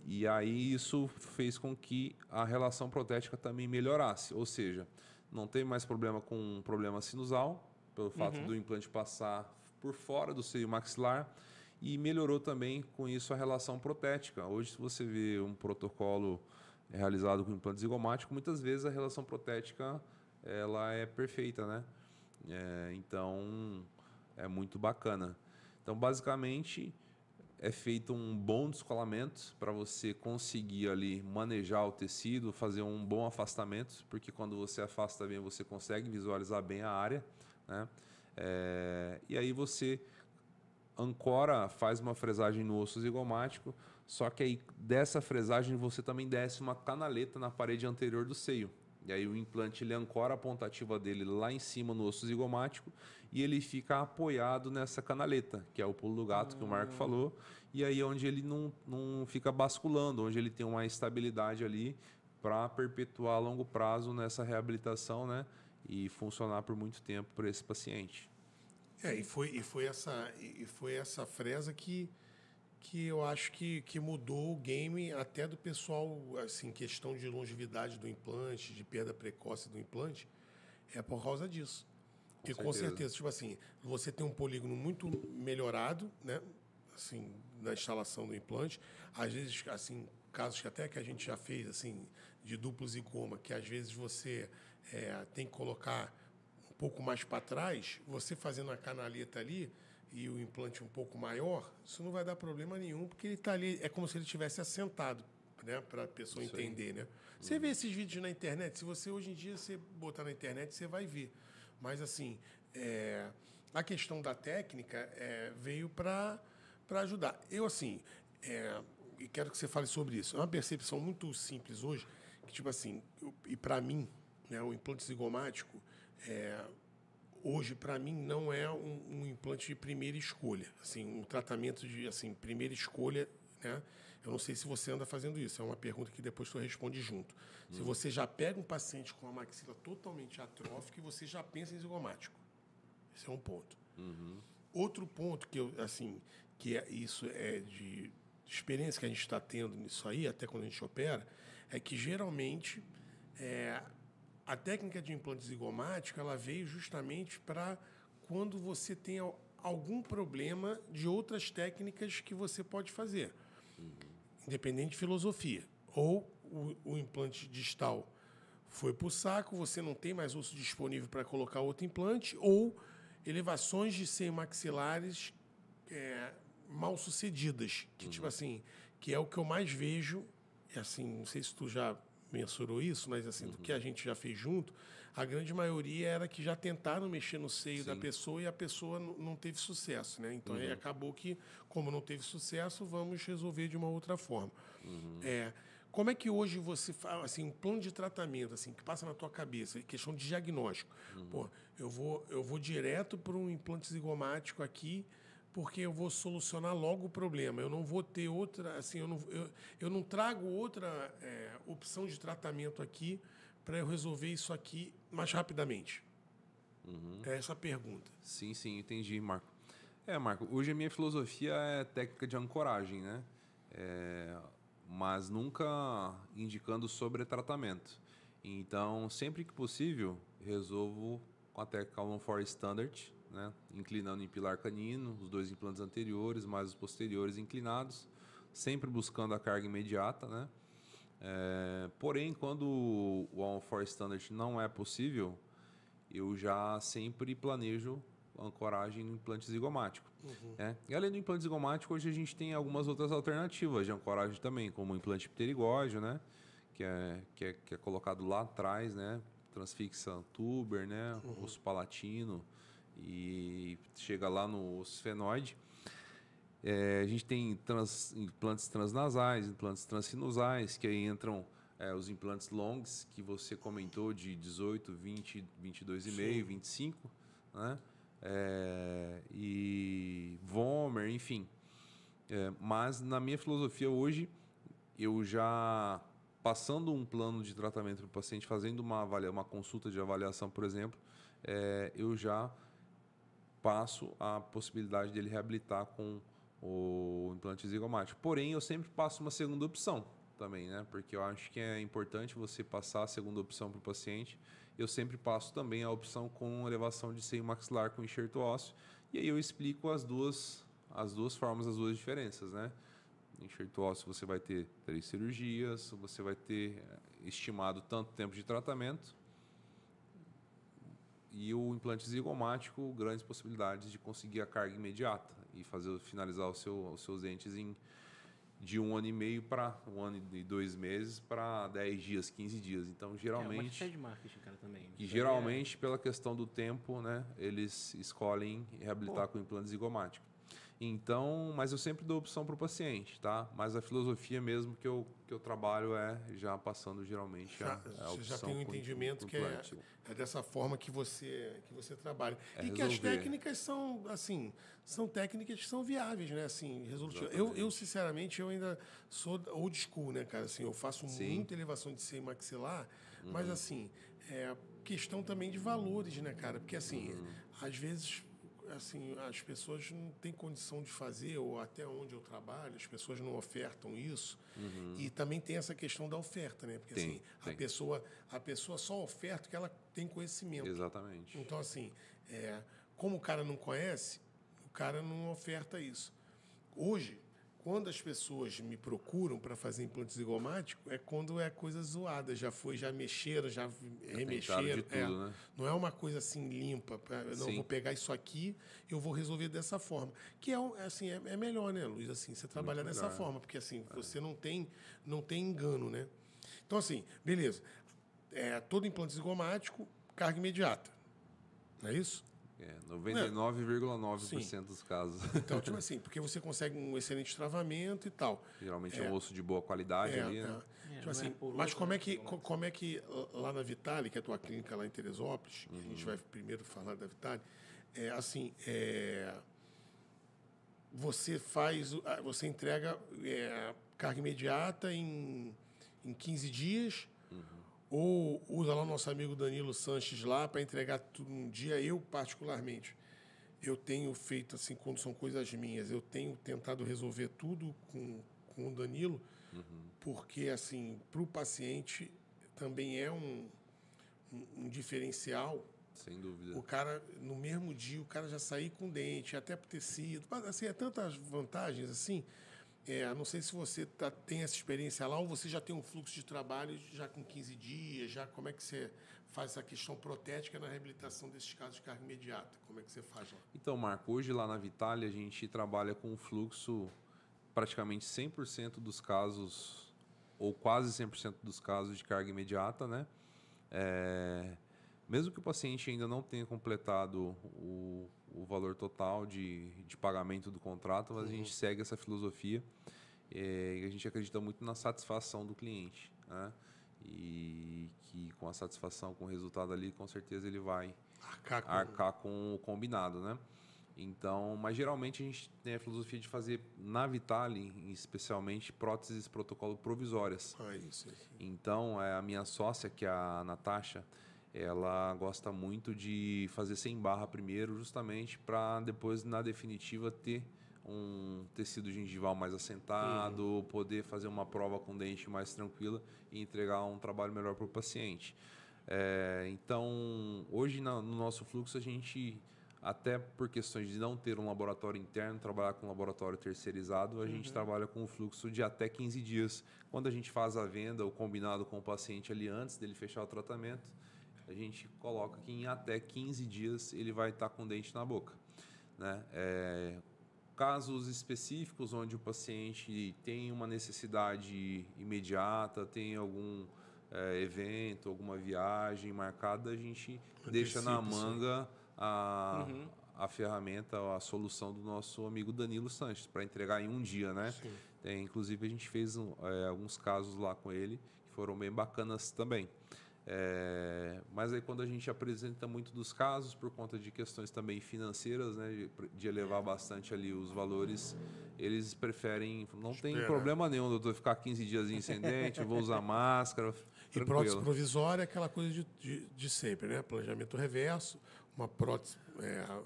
E aí isso fez com que a relação protética também melhorasse, ou seja, não tem mais problema com problema sinusal, pelo fato do implante passar por fora do seio maxilar, e melhorou também com isso a relação protética. Hoje, se você vê um protocolo realizado com implante zigomático, muitas vezes a relação protética ela é perfeita, né? Então, é muito bacana. Então, basicamente, é feito um bom descolamento para você conseguir ali manejar o tecido, fazer um bom afastamento, porque quando você afasta bem, você consegue visualizar bem a área, né? E aí você ancora, faz uma fresagem no osso zigomático, só que aí dessa fresagem você também desce uma canaleta na parede anterior do seio. E aí o implante ele ancora a ponta ativa dele lá em cima no osso zigomático e ele fica apoiado nessa canaleta, que é o pulo do gato que o Marco falou, e aí onde ele não fica basculando, onde ele tem uma estabilidade ali para perpetuar a longo prazo nessa reabilitação, né? E funcionar por muito tempo para esse paciente. E foi essa fresa que eu acho que mudou o game até do pessoal, assim, questão de longevidade do implante, de perda precoce do implante, é por causa disso. E com certeza, tipo assim, você tem um polígono muito melhorado, né? Assim, na instalação do implante. Às vezes, assim, casos que até que a gente já fez, assim, de duplo zigoma, que às vezes você tem que colocar um pouco mais para trás, você fazendo a canaleta ali e o implante um pouco maior, isso não vai dar problema nenhum, porque ele está ali, é como se ele estivesse assentado, né, para a pessoa entender, né? Você vê esses vídeos na internet, se você hoje em dia você botar na internet, você vai ver. Mas assim, a questão da técnica veio para ajudar. Eu assim, e quero que você fale sobre isso. É uma percepção muito simples hoje, que tipo assim, e para mim, né, o implante zigomático hoje, para mim, não é um implante de primeira escolha. Assim, um tratamento de assim, primeira escolha, né? Eu não sei se você anda fazendo isso. É uma pergunta que depois tu responde junto. Se você já pega um paciente com a maxila totalmente atrófica e você já pensa em zigomático. Esse é um ponto. Outro ponto que isso é de experiência que a gente está tendo nisso aí, até quando a gente opera, é que geralmente a técnica de implante zigomático ela veio justamente para quando você tem algum problema de outras técnicas que você pode fazer, independente de filosofia. Ou o implante distal foi para o saco, você não tem mais osso disponível para colocar outro implante, ou elevações de seio maxilares mal sucedidas, que tipo assim, que é o que eu mais vejo, assim, não sei se tu já mensurou isso, mas assim, do que a gente já fez junto, a grande maioria era que já tentaram mexer no seio da pessoa e a pessoa não teve sucesso, né? Então aí acabou que, como não teve sucesso, vamos resolver de uma outra forma. Como é que hoje você fala, assim, um plano de tratamento, assim, que passa na tua cabeça, questão de diagnóstico? Pô, eu vou direto para um implante zigomático aqui, porque eu vou solucionar logo o problema. Eu não vou ter outra, assim, eu não trago outra opção de tratamento aqui para eu resolver isso aqui mais rapidamente. É essa a pergunta. Sim, entendi, Marco. Marco, hoje a minha filosofia é técnica de ancoragem, né? Mas nunca indicando sobre tratamento. Então, sempre que possível, resolvo com a técnica Calum for Standard, né? Inclinando em pilar canino, os dois implantes anteriores, mais os posteriores inclinados, sempre buscando a carga imediata, né? Porém, quando o Calum for Standard não é possível, eu já sempre planejo ancoragem no implante zigomático. E além do implante zigomático, hoje a gente tem algumas outras alternativas de ancoragem também, como o implante pterigóide, né? Que é colocado lá atrás, né? Transfixa tuber, né? Osso palatino e chega lá no osso esfenoide. A gente tem implantes transnasais, implantes transsinusais, que aí entram os implantes longs, que você comentou, de 18, 20, 22,5, 25, né? E Vomer, enfim. Mas na minha filosofia hoje, eu já passando um plano de tratamento para o paciente, fazendo uma consulta de avaliação, por exemplo, eu já passo a possibilidade dele reabilitar com o implante zigomático. Porém, eu sempre passo uma segunda opção também, né? Porque eu acho que é importante você passar a segunda opção para o paciente. Eu sempre passo também a opção com elevação de seio maxilar com enxerto ósseo. E aí eu explico as duas formas, as duas diferenças, né? Enxerto ósseo você vai ter 3 cirurgias, você vai ter estimado tanto tempo de tratamento. E o implante zigomático, grandes possibilidades de conseguir a carga imediata e finalizar os seus dentes de 1 ano e meio para 1 ano e 2 meses para 10 dias, 15 dias. Então, geralmente... É uma de marketing, cara, também. E geralmente, pela questão do tempo, né, eles escolhem reabilitar com implante zigomático. Então, mas eu sempre dou opção para o paciente, tá? Mas a filosofia mesmo que eu trabalho é já passando geralmente a opção. Você já tem um entendimento que é dessa forma que você trabalha. E resolver. que as técnicas são, assim, são técnicas que são viáveis, né? Assim, resolutivas. Eu, sinceramente, eu ainda sou old school, né, cara? Assim, eu faço muita elevação de seio maxilar, mas, assim, questão também de valores, né, cara? Porque, assim, às vezes... Assim, as pessoas não têm condição de fazer, ou até onde eu trabalho, as pessoas não ofertam isso. E também tem essa questão da oferta, né? Porque assim, a pessoa só oferta o que ela tem conhecimento. Exatamente. Então, assim, como o cara não conhece, o cara não oferta isso. Hoje, quando as pessoas me procuram para fazer implante zigomático, é quando é coisa zoada. Já mexeram, já remexeram. De tudo, né? Não é uma coisa assim limpa. Não, vou pegar isso aqui, eu vou resolver dessa forma. Que assim, é melhor, né, Luiz? Assim, você trabalhar dessa forma, porque assim, você não tem engano, né? Então, assim, beleza. Todo implante zigomático, carga imediata. Não é isso? 99,9% dos casos. Então, tipo assim, porque você consegue um excelente travamento e tal. Geralmente é um osso de boa qualidade ali, né? Tipo assim, mas como é que lá na Vitale, que é a tua clínica lá em Teresópolis, a gente vai primeiro falar da Vitale, você entrega carga imediata em 15 dias, ou usa lá o nosso amigo Danilo Sanches lá para entregar tudo num dia. Eu, particularmente, eu tenho feito, assim, quando são coisas minhas, eu tenho tentado resolver tudo com o Danilo, porque, assim, para o paciente também é um diferencial. Sem dúvida. O cara, no mesmo dia, o cara já sair com dente, até por tecido. Assim, tantas vantagens, assim. Não sei se você tem essa experiência lá ou você já tem um fluxo de trabalho já com 15 dias, já como é que você faz essa questão protética na reabilitação desses casos de carga imediata? Como é que você faz lá? Então, Marco, hoje lá na Vitale a gente trabalha com um fluxo praticamente 100% dos casos, ou quase 100% dos casos de carga imediata, né? Mesmo que o paciente ainda não tenha completado o valor total de pagamento do contrato, mas a gente segue essa filosofia e a gente acredita muito na satisfação do cliente, né? E que com a satisfação, com o resultado ali, com certeza ele vai arcar com o combinado, né? Então, mas geralmente a gente tem a filosofia de fazer na Vitale, especialmente, próteses protocolo provisórias. Isso. Então, a minha sócia, que é a Natasha, ela gosta muito de fazer sem barra primeiro, justamente para depois, na definitiva, ter um tecido gengival mais assentado, poder fazer uma prova com dente mais tranquila e entregar um trabalho melhor para o paciente. Então, hoje no nosso fluxo, a gente, até por questões de não ter um laboratório interno, trabalhar com um laboratório terceirizado, a gente trabalha com um fluxo de até 15 dias. Quando a gente faz a venda, o combinado com o paciente ali antes dele fechar o tratamento, a gente coloca que em até 15 dias ele vai estar com o dente na boca, né? Casos específicos onde o paciente tem uma necessidade imediata, tem algum evento, alguma viagem marcada, a gente deixa na manga a ferramenta, a solução do nosso amigo Danilo Sanches para entregar em um dia, né? Inclusive a gente fez alguns casos lá com ele que foram bem bacanas também. Mas aí quando a gente apresenta muito dos casos, por conta de questões também financeiras, né, de elevar bastante ali os valores, eles preferem, não tem problema nenhum, doutor, ficar 15 dias incendente, eu vou usar máscara, tranquilo. E prótese provisória é aquela coisa de sempre, né? Planejamento reverso, uma prótese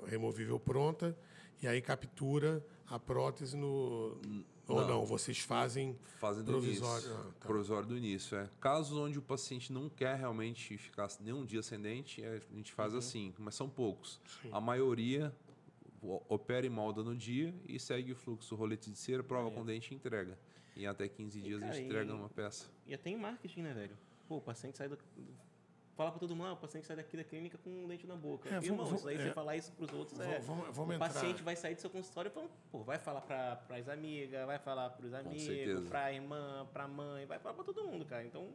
removível pronta, e aí captura a prótese ou não, vocês fazem provisório. Provisório do início, Casos onde o paciente não quer realmente ficar nenhum dia sem dente, a gente faz assim, mas são poucos. A maioria opera e molda no dia e segue o fluxo, rolete de cera, prova com dente e entrega. Em até 15 dias a gente entrega uma peça. E até em marketing, né, velho? Pô, o paciente sai fala para todo mundo, o paciente sai daqui da clínica com um dente na boca. Irmão, isso aí você falar isso para os outros, o paciente vai sair do seu consultório e vai falar para as amigas, vai falar para os amigos, para a irmã, para a mãe, vai falar para todo mundo, cara. Então,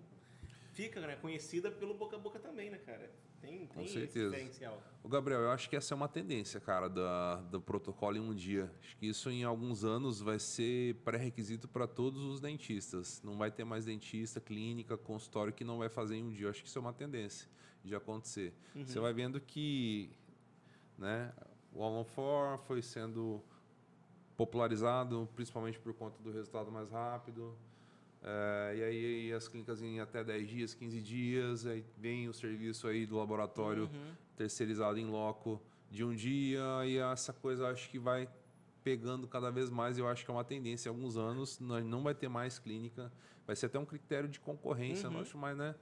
fica, né, conhecida pelo boca a boca também, né, cara? Tem Com esse certeza. diferencial. O Gabriel, eu acho que essa é uma tendência, cara, do protocolo em um dia. Acho que isso em alguns anos vai ser pré-requisito para todos os dentistas. Não vai ter mais dentista, clínica, consultório que não vai fazer em um dia. Eu acho que isso é uma tendência de acontecer. Você vai vendo que, né, o All on 4 foi sendo popularizado, principalmente por conta do resultado mais rápido. E aí as clínicas em até 10 dias, 15 dias, aí vem o serviço aí do laboratório terceirizado em loco de um dia, e essa coisa acho que vai pegando cada vez mais. Eu acho que é uma tendência. Em alguns anos não vai ter mais clínica, vai ser até um critério de concorrência, não acho mais, né?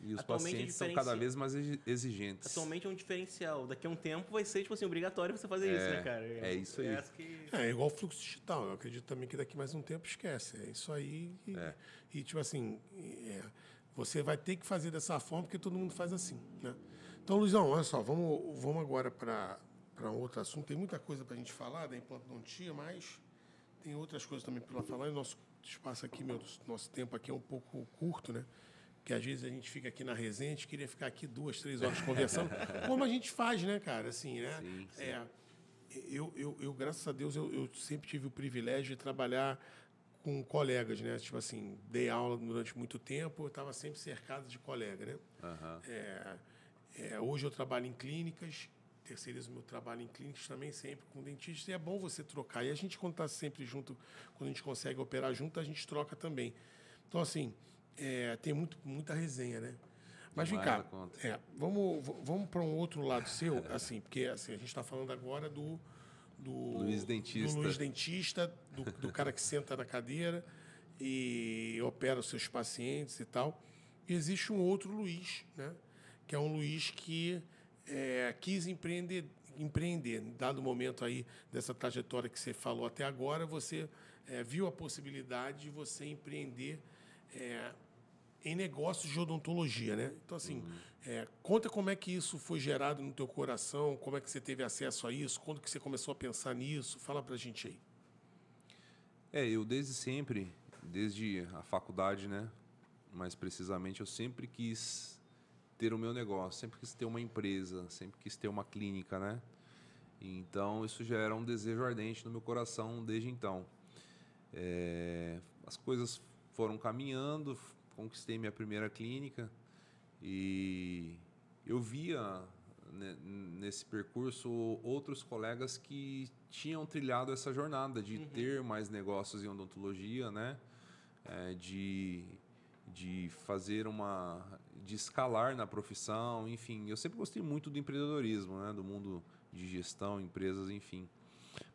E os Atualmente, pacientes são cada vez mais exigentes. Atualmente é um diferencial. Daqui a um tempo vai ser, tipo assim, obrigatório você fazer isso, né, cara? É isso aí. É igual o fluxo digital. Eu acredito também que daqui mais um tempo esquece. É isso aí. E tipo assim, você vai ter que fazer dessa forma porque todo mundo faz assim, né? Então, Luizão, olha só, vamos agora para um outro assunto. Tem muita coisa para a gente falar da implantodontia, mas tem outras coisas também para falar. E nosso espaço aqui, nosso tempo aqui é um pouco curto, né? Que às vezes a gente fica aqui na resenha, a gente queria ficar aqui 2, 3 horas conversando, como a gente faz, né, cara? Assim, né? Sim. Eu, graças a Deus, eu sempre tive o privilégio de trabalhar com colegas, né? Tipo assim, dei aula durante muito tempo, eu estava sempre cercado de colega, né? Hoje eu trabalho em clínicas, terceirizo meu trabalho em clínicas também, sempre com dentistas, e é bom você trocar. E a gente, quando está sempre junto, quando a gente consegue operar junto, a gente troca também. Então, assim, tem muita resenha, né? Mas vem cá, vamos para um outro lado seu, assim, porque assim, a gente está falando agora do Luiz Dentista. Do Luiz Dentista, do cara que senta na cadeira e opera os seus pacientes e tal. E existe um outro Luiz, né? Que é um Luiz que quis empreender. Dado o momento aí dessa trajetória que você falou até agora, você viu a possibilidade de você empreender em negócios de odontologia, né? Então, assim, conta como é que isso foi gerado no teu coração, como é que você teve acesso a isso, quando que você começou a pensar nisso? Fala pra gente aí. Eu desde sempre, desde a faculdade, né? Mais precisamente, eu sempre quis ter o meu negócio, sempre quis ter uma empresa, sempre quis ter uma clínica, né? Então, isso já era um desejo ardente no meu coração desde então. As coisas foram caminhando, conquistei minha primeira clínica e eu via nesse percurso outros colegas que tinham trilhado essa jornada de ter mais negócios em odontologia, né? De fazer de escalar na profissão, enfim. Eu sempre gostei muito do empreendedorismo, né? Do mundo de gestão, empresas, enfim.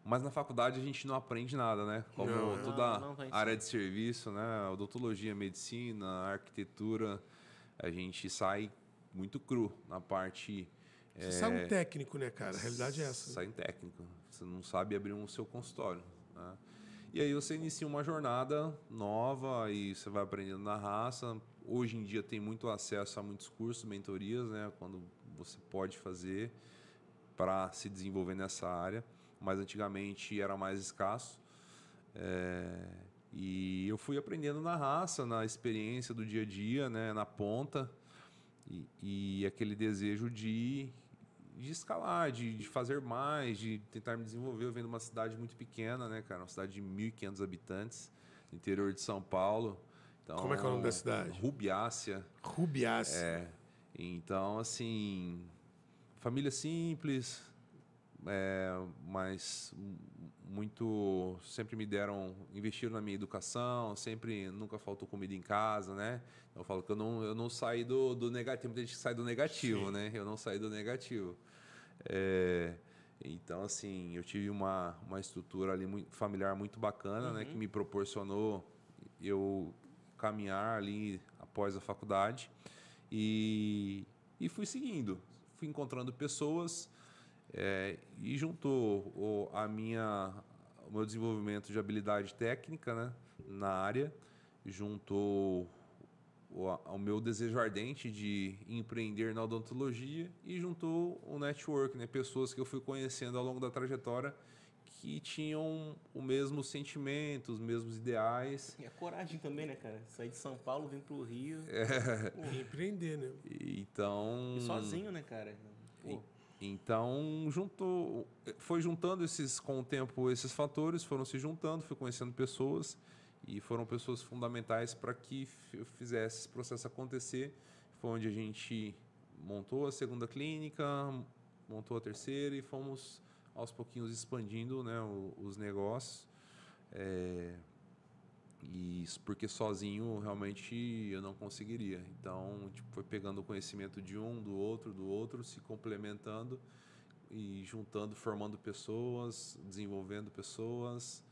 Mas na faculdade a gente não aprende nada, né? Como toda área de serviço, né? Odontologia, medicina, arquitetura, a gente sai muito cru na parte... Você sai um técnico, né, cara? A realidade é essa. Sai um técnico. Você não sabe abrir um seu consultório, né? E aí você inicia uma jornada nova e você vai aprendendo na raça. Hoje em dia tem muito acesso a muitos cursos, mentorias, né? Quando você pode fazer para se desenvolver nessa área. Mas antigamente era mais escasso. E eu fui aprendendo na raça, na experiência do dia a dia, né? Na ponta. E aquele desejo de escalar, de fazer mais, de tentar me desenvolver. Eu venho de uma cidade muito pequena, né, cara? Uma cidade de 1.500 habitantes, interior de São Paulo. Então, como é que é o nome da cidade? Rubiácea. Rubiácea. Então, assim, família simples, mas muito, sempre me investiram na minha educação, nunca faltou comida em casa, né? Eu falo que eu não saí do negativo, tem muita gente que sai do negativo, sim, né? Eu não saí do negativo. Então, assim, eu tive uma estrutura ali familiar muito bacana, né? Que me proporcionou eu caminhar ali após a faculdade e fui seguindo, fui encontrando pessoas. E juntou o meu desenvolvimento de habilidade técnica, né, na área, juntou o meu desejo ardente de empreender na odontologia e juntou o network, né, pessoas que eu fui conhecendo ao longo da trajetória que tinham o mesmo sentimento, os mesmos ideais. E a coragem também, né, cara? Sair de São Paulo, vir pro Rio. E empreender, né? Então... E sozinho, né, cara? Pô. Então, foi juntando com o tempo esses fatores, foram se juntando, fui conhecendo pessoas e foram pessoas fundamentais para que eu fizesse esse processo acontecer. Foi onde a gente montou a segunda clínica, montou a terceira e fomos aos pouquinhos expandindo, né, os negócios. E isso porque sozinho realmente eu não conseguiria. Então, tipo, foi pegando o conhecimento de um, do outro, se complementando e juntando, formando pessoas, desenvolvendo pessoas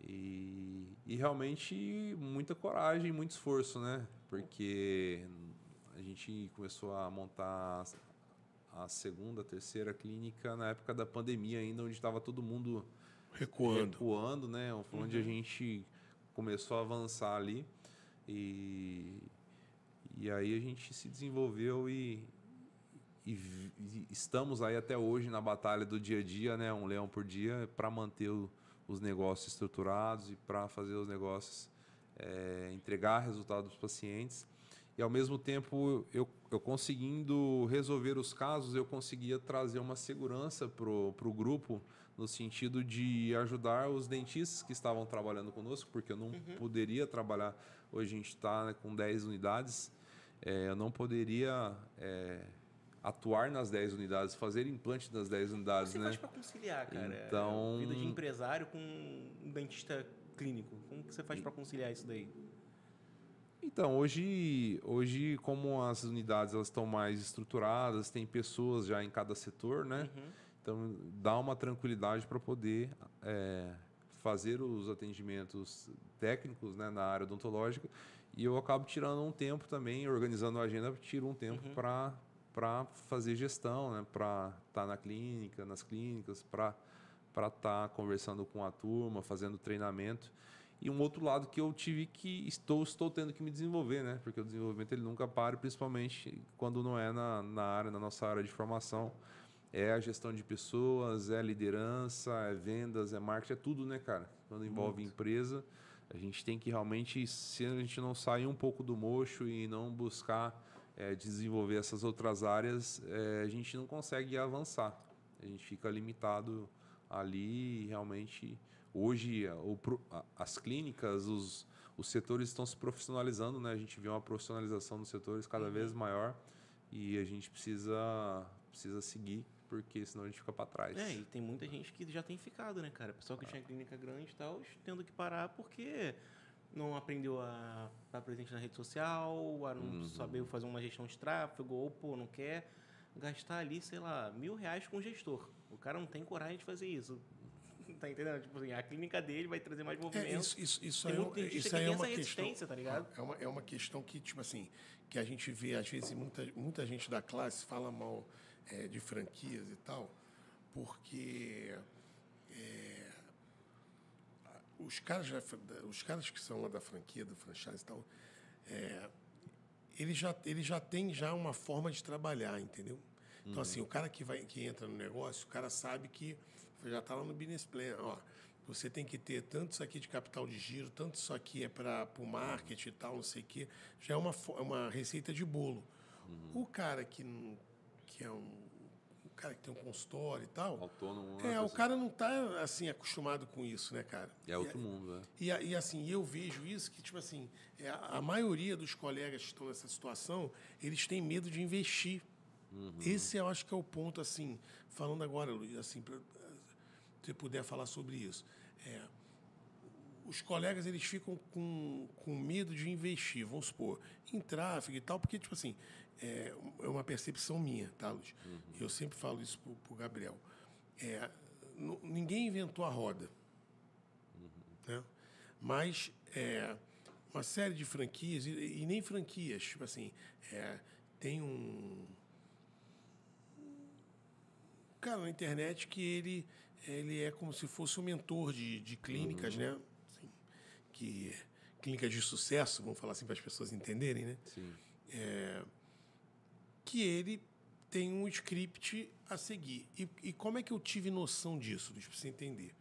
e realmente muita coragem, muito esforço, né? Porque a gente começou a montar a segunda, terceira clínica na época da pandemia ainda, onde estava todo mundo recuando, né? Foi onde a gente começou a avançar ali e aí a gente se desenvolveu e estamos aí até hoje na batalha do dia a dia, né? Um leão por dia para manter os negócios estruturados e para fazer os negócios entregar resultados para os pacientes. E ao mesmo tempo eu conseguindo resolver os casos, eu conseguia trazer uma segurança pro grupo, no sentido de ajudar os dentistas que estavam trabalhando conosco, porque eu não poderia trabalhar. Hoje a gente está, né, com 10 unidades, eu não poderia atuar nas 10 unidades, fazer implante nas 10 unidades. Como você né? faz para conciliar, cara? Então, Vida de empresário com um dentista clínico. Como que você faz para conciliar isso daí? Então, hoje como as unidades elas estão mais estruturadas, tem pessoas já em cada setor, né? Então, dá uma tranquilidade para poder fazer os atendimentos técnicos, né, na área odontológica. E eu acabo tirando um tempo também, organizando a agenda, tiro um tempo para fazer gestão, né? Para estar na clínica, nas clínicas, para estar conversando com a turma, fazendo treinamento. E um outro lado que eu tive que estou tendo que me desenvolver, né? Porque o desenvolvimento ele nunca para, principalmente quando não é na nossa área de formação. É a gestão de pessoas, é liderança, é vendas, é marketing, é tudo, né, cara? Quando envolve empresa, a gente tem que realmente, se a gente não sair um pouco do mocho e não buscar desenvolver essas outras áreas, a gente não consegue avançar. A gente fica limitado ali e realmente... Hoje, as clínicas, os setores estão se profissionalizando, né? A gente vê uma profissionalização dos setores cada vez maior e a gente precisa seguir, porque senão a gente fica para trás. E tem muita gente que já tem ficado, né, cara? Pessoal que tinha clínica grande e tal, tendo que parar porque não aprendeu a estar presente na rede social, a não saber fazer uma gestão de tráfego, ou, pô, não quer gastar ali, sei lá, R$1.000 com o gestor. O cara não tem coragem de fazer isso. Tá entendendo? Tipo assim, a clínica dele vai trazer mais movimento. Isso tem aí, muito dentista isso que aí tem é essa uma resistência, questão, tá ligado? É uma questão que, tipo assim, que a gente vê, às vezes, muita gente da classe fala mal de franquias e tal, porque os caras que são lá da franquia, do franchise e tal, ele já tem uma forma de trabalhar, entendeu? Então, assim, o cara que entra no negócio, o cara sabe que já está lá no business plan. Ó, você tem que ter tanto isso aqui de capital de giro, tanto isso aqui é para o marketing e tal, não sei o quê. Já é uma receita de bolo. O cara que é o cara que tem um consultório e tal... Autônomo. O cara não está, assim, acostumado com isso, né, cara? É outro mundo, né? E assim, eu vejo isso que, tipo assim, a maioria dos colegas que estão nessa situação, eles têm medo de investir. Esse eu acho que é o ponto, assim, falando agora, Luiz, assim, para você puder falar sobre isso. Os colegas, eles ficam com medo de investir, vamos supor, em tráfego e tal, porque, tipo assim, é uma percepção minha, tá, Luiz? Eu sempre falo isso pro Gabriel. Ninguém inventou a roda, né? Mas uma série de franquias, e nem franquias, tipo assim, tem um cara na internet que ele é como se fosse um mentor de clínicas, né? Assim, clínicas de sucesso, vamos falar assim para as pessoas entenderem, né? Sim. Que ele tem um script a seguir. E como é que eu tive noção disso, para você entender?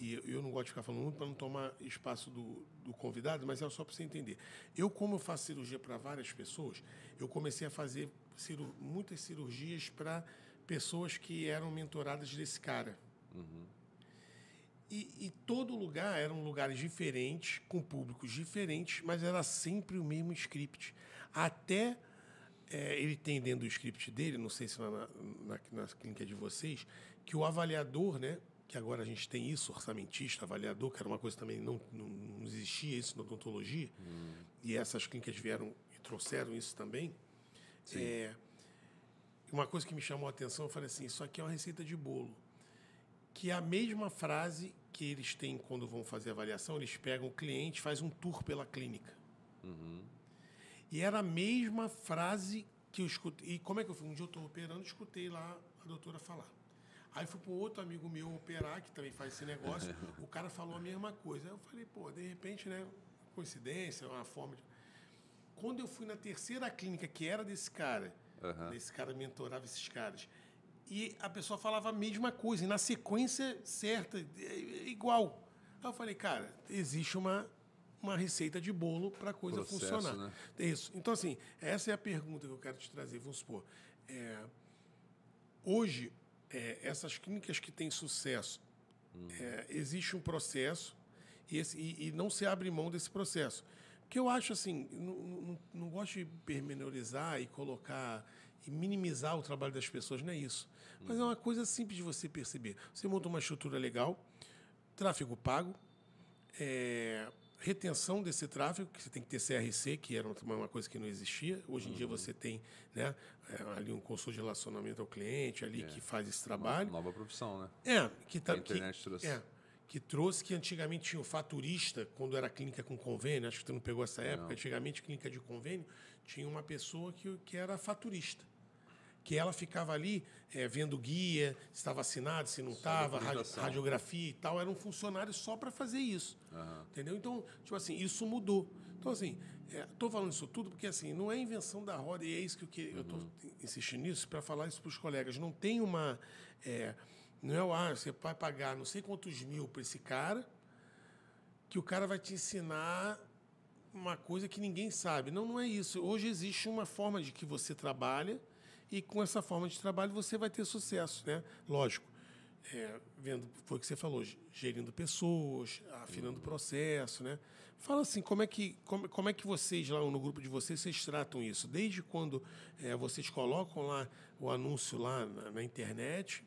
E eu não gosto de ficar falando muito para não tomar espaço do convidado, mas é só para você entender. Como eu faço cirurgia para várias pessoas, eu comecei a fazer muitas cirurgias para pessoas que eram mentoradas desse cara. E todo lugar eram lugares diferentes, com públicos diferentes, mas era sempre o mesmo script. Até ele tem dentro do script dele, não sei se na clínica de vocês, que o avaliador, né, que agora a gente tem isso, orçamentista, avaliador, que era uma coisa que também não existia isso na odontologia, e essas clínicas vieram e trouxeram isso também. Uma coisa que me chamou a atenção, eu falei assim, isso aqui é uma receita de bolo. Que é a mesma frase que eles têm quando vão fazer a avaliação, eles pegam o cliente, faz um tour pela clínica. E era a mesma frase que eu escutei. E como é que eu fui? Um dia eu estou operando, escutei lá a doutora falar. Aí fui para um outro amigo meu operar, que também faz esse negócio, o cara falou a mesma coisa. Aí eu falei, pô, de repente, né, coincidência, uma forma de... Quando eu fui na terceira clínica, que era desse cara, esse cara mentorava esses caras, e a pessoa falava a mesma coisa, e na sequência certa, igual. Aí eu falei, cara, existe uma receita de bolo para a coisa funcionar. Né? Isso. Então, assim, essa é a pergunta que eu quero te trazer. Vamos supor, hoje, essas clínicas que têm sucesso, existe um processo e não se abre mão desse processo. Porque eu acho assim, não gosto de pormenorizar e colocar e minimizar o trabalho das pessoas, não é isso. Mas é uma coisa simples de você perceber. Você monta uma estrutura legal, tráfego pago, retenção desse tráfego, que você tem que ter CRC, que era uma coisa que não existia. Hoje em dia você tem, né, ali um consultor de relacionamento ao cliente, ali que faz esse trabalho. Nova profissão, né? A internet trouxe. Que antigamente tinha o faturista, quando era clínica com convênio, acho que você não pegou essa época, não. Antigamente, clínica de convênio, tinha uma pessoa que era faturista. Que ela ficava ali vendo guia, se estava assinado, se não estava, radiografia e tal. Era um funcionário só para fazer isso. Entendeu? Então, tipo assim, isso mudou. Então, assim, estou falando isso tudo porque, assim, não é invenção da roda, e é isso que eu estou insistindo nisso para falar isso para os colegas. Não tem uma... não é, você vai pagar não sei quantos mil para esse cara, que o cara vai te ensinar uma coisa que ninguém sabe. Não é isso. Hoje existe uma forma de que você trabalha, e com essa forma de trabalho você vai ter sucesso, né? Lógico, foi o que você falou, gerindo pessoas, afinando o processo, né? Fala assim, como é que vocês lá no grupo de vocês tratam isso? Desde quando vocês colocam lá o anúncio lá na internet,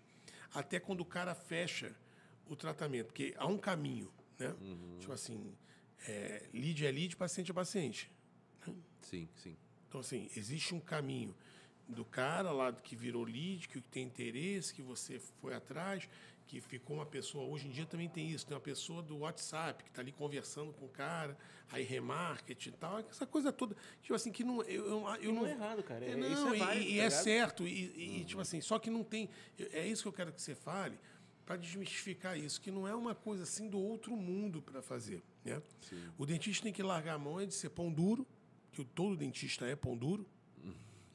até quando o cara fecha o tratamento, porque há um caminho, né? Tipo assim, lead é lead, paciente é paciente. Né? Sim, sim. Então, assim, existe um caminho do cara lá que virou lead, que tem interesse, que você foi atrás, que ficou uma pessoa... Hoje em dia também tem isso, tem uma pessoa do WhatsApp que está ali conversando com o cara, aí remarketing e tal, essa coisa toda, tipo assim, que não... não é errado, cara. Não, isso válido, e é certo, e tipo assim, só que não tem... É isso que eu quero que você fale, para desmistificar isso, que não é uma coisa assim do outro mundo para fazer, né? O dentista tem que largar a mão de ser pão duro, que todo dentista é pão duro.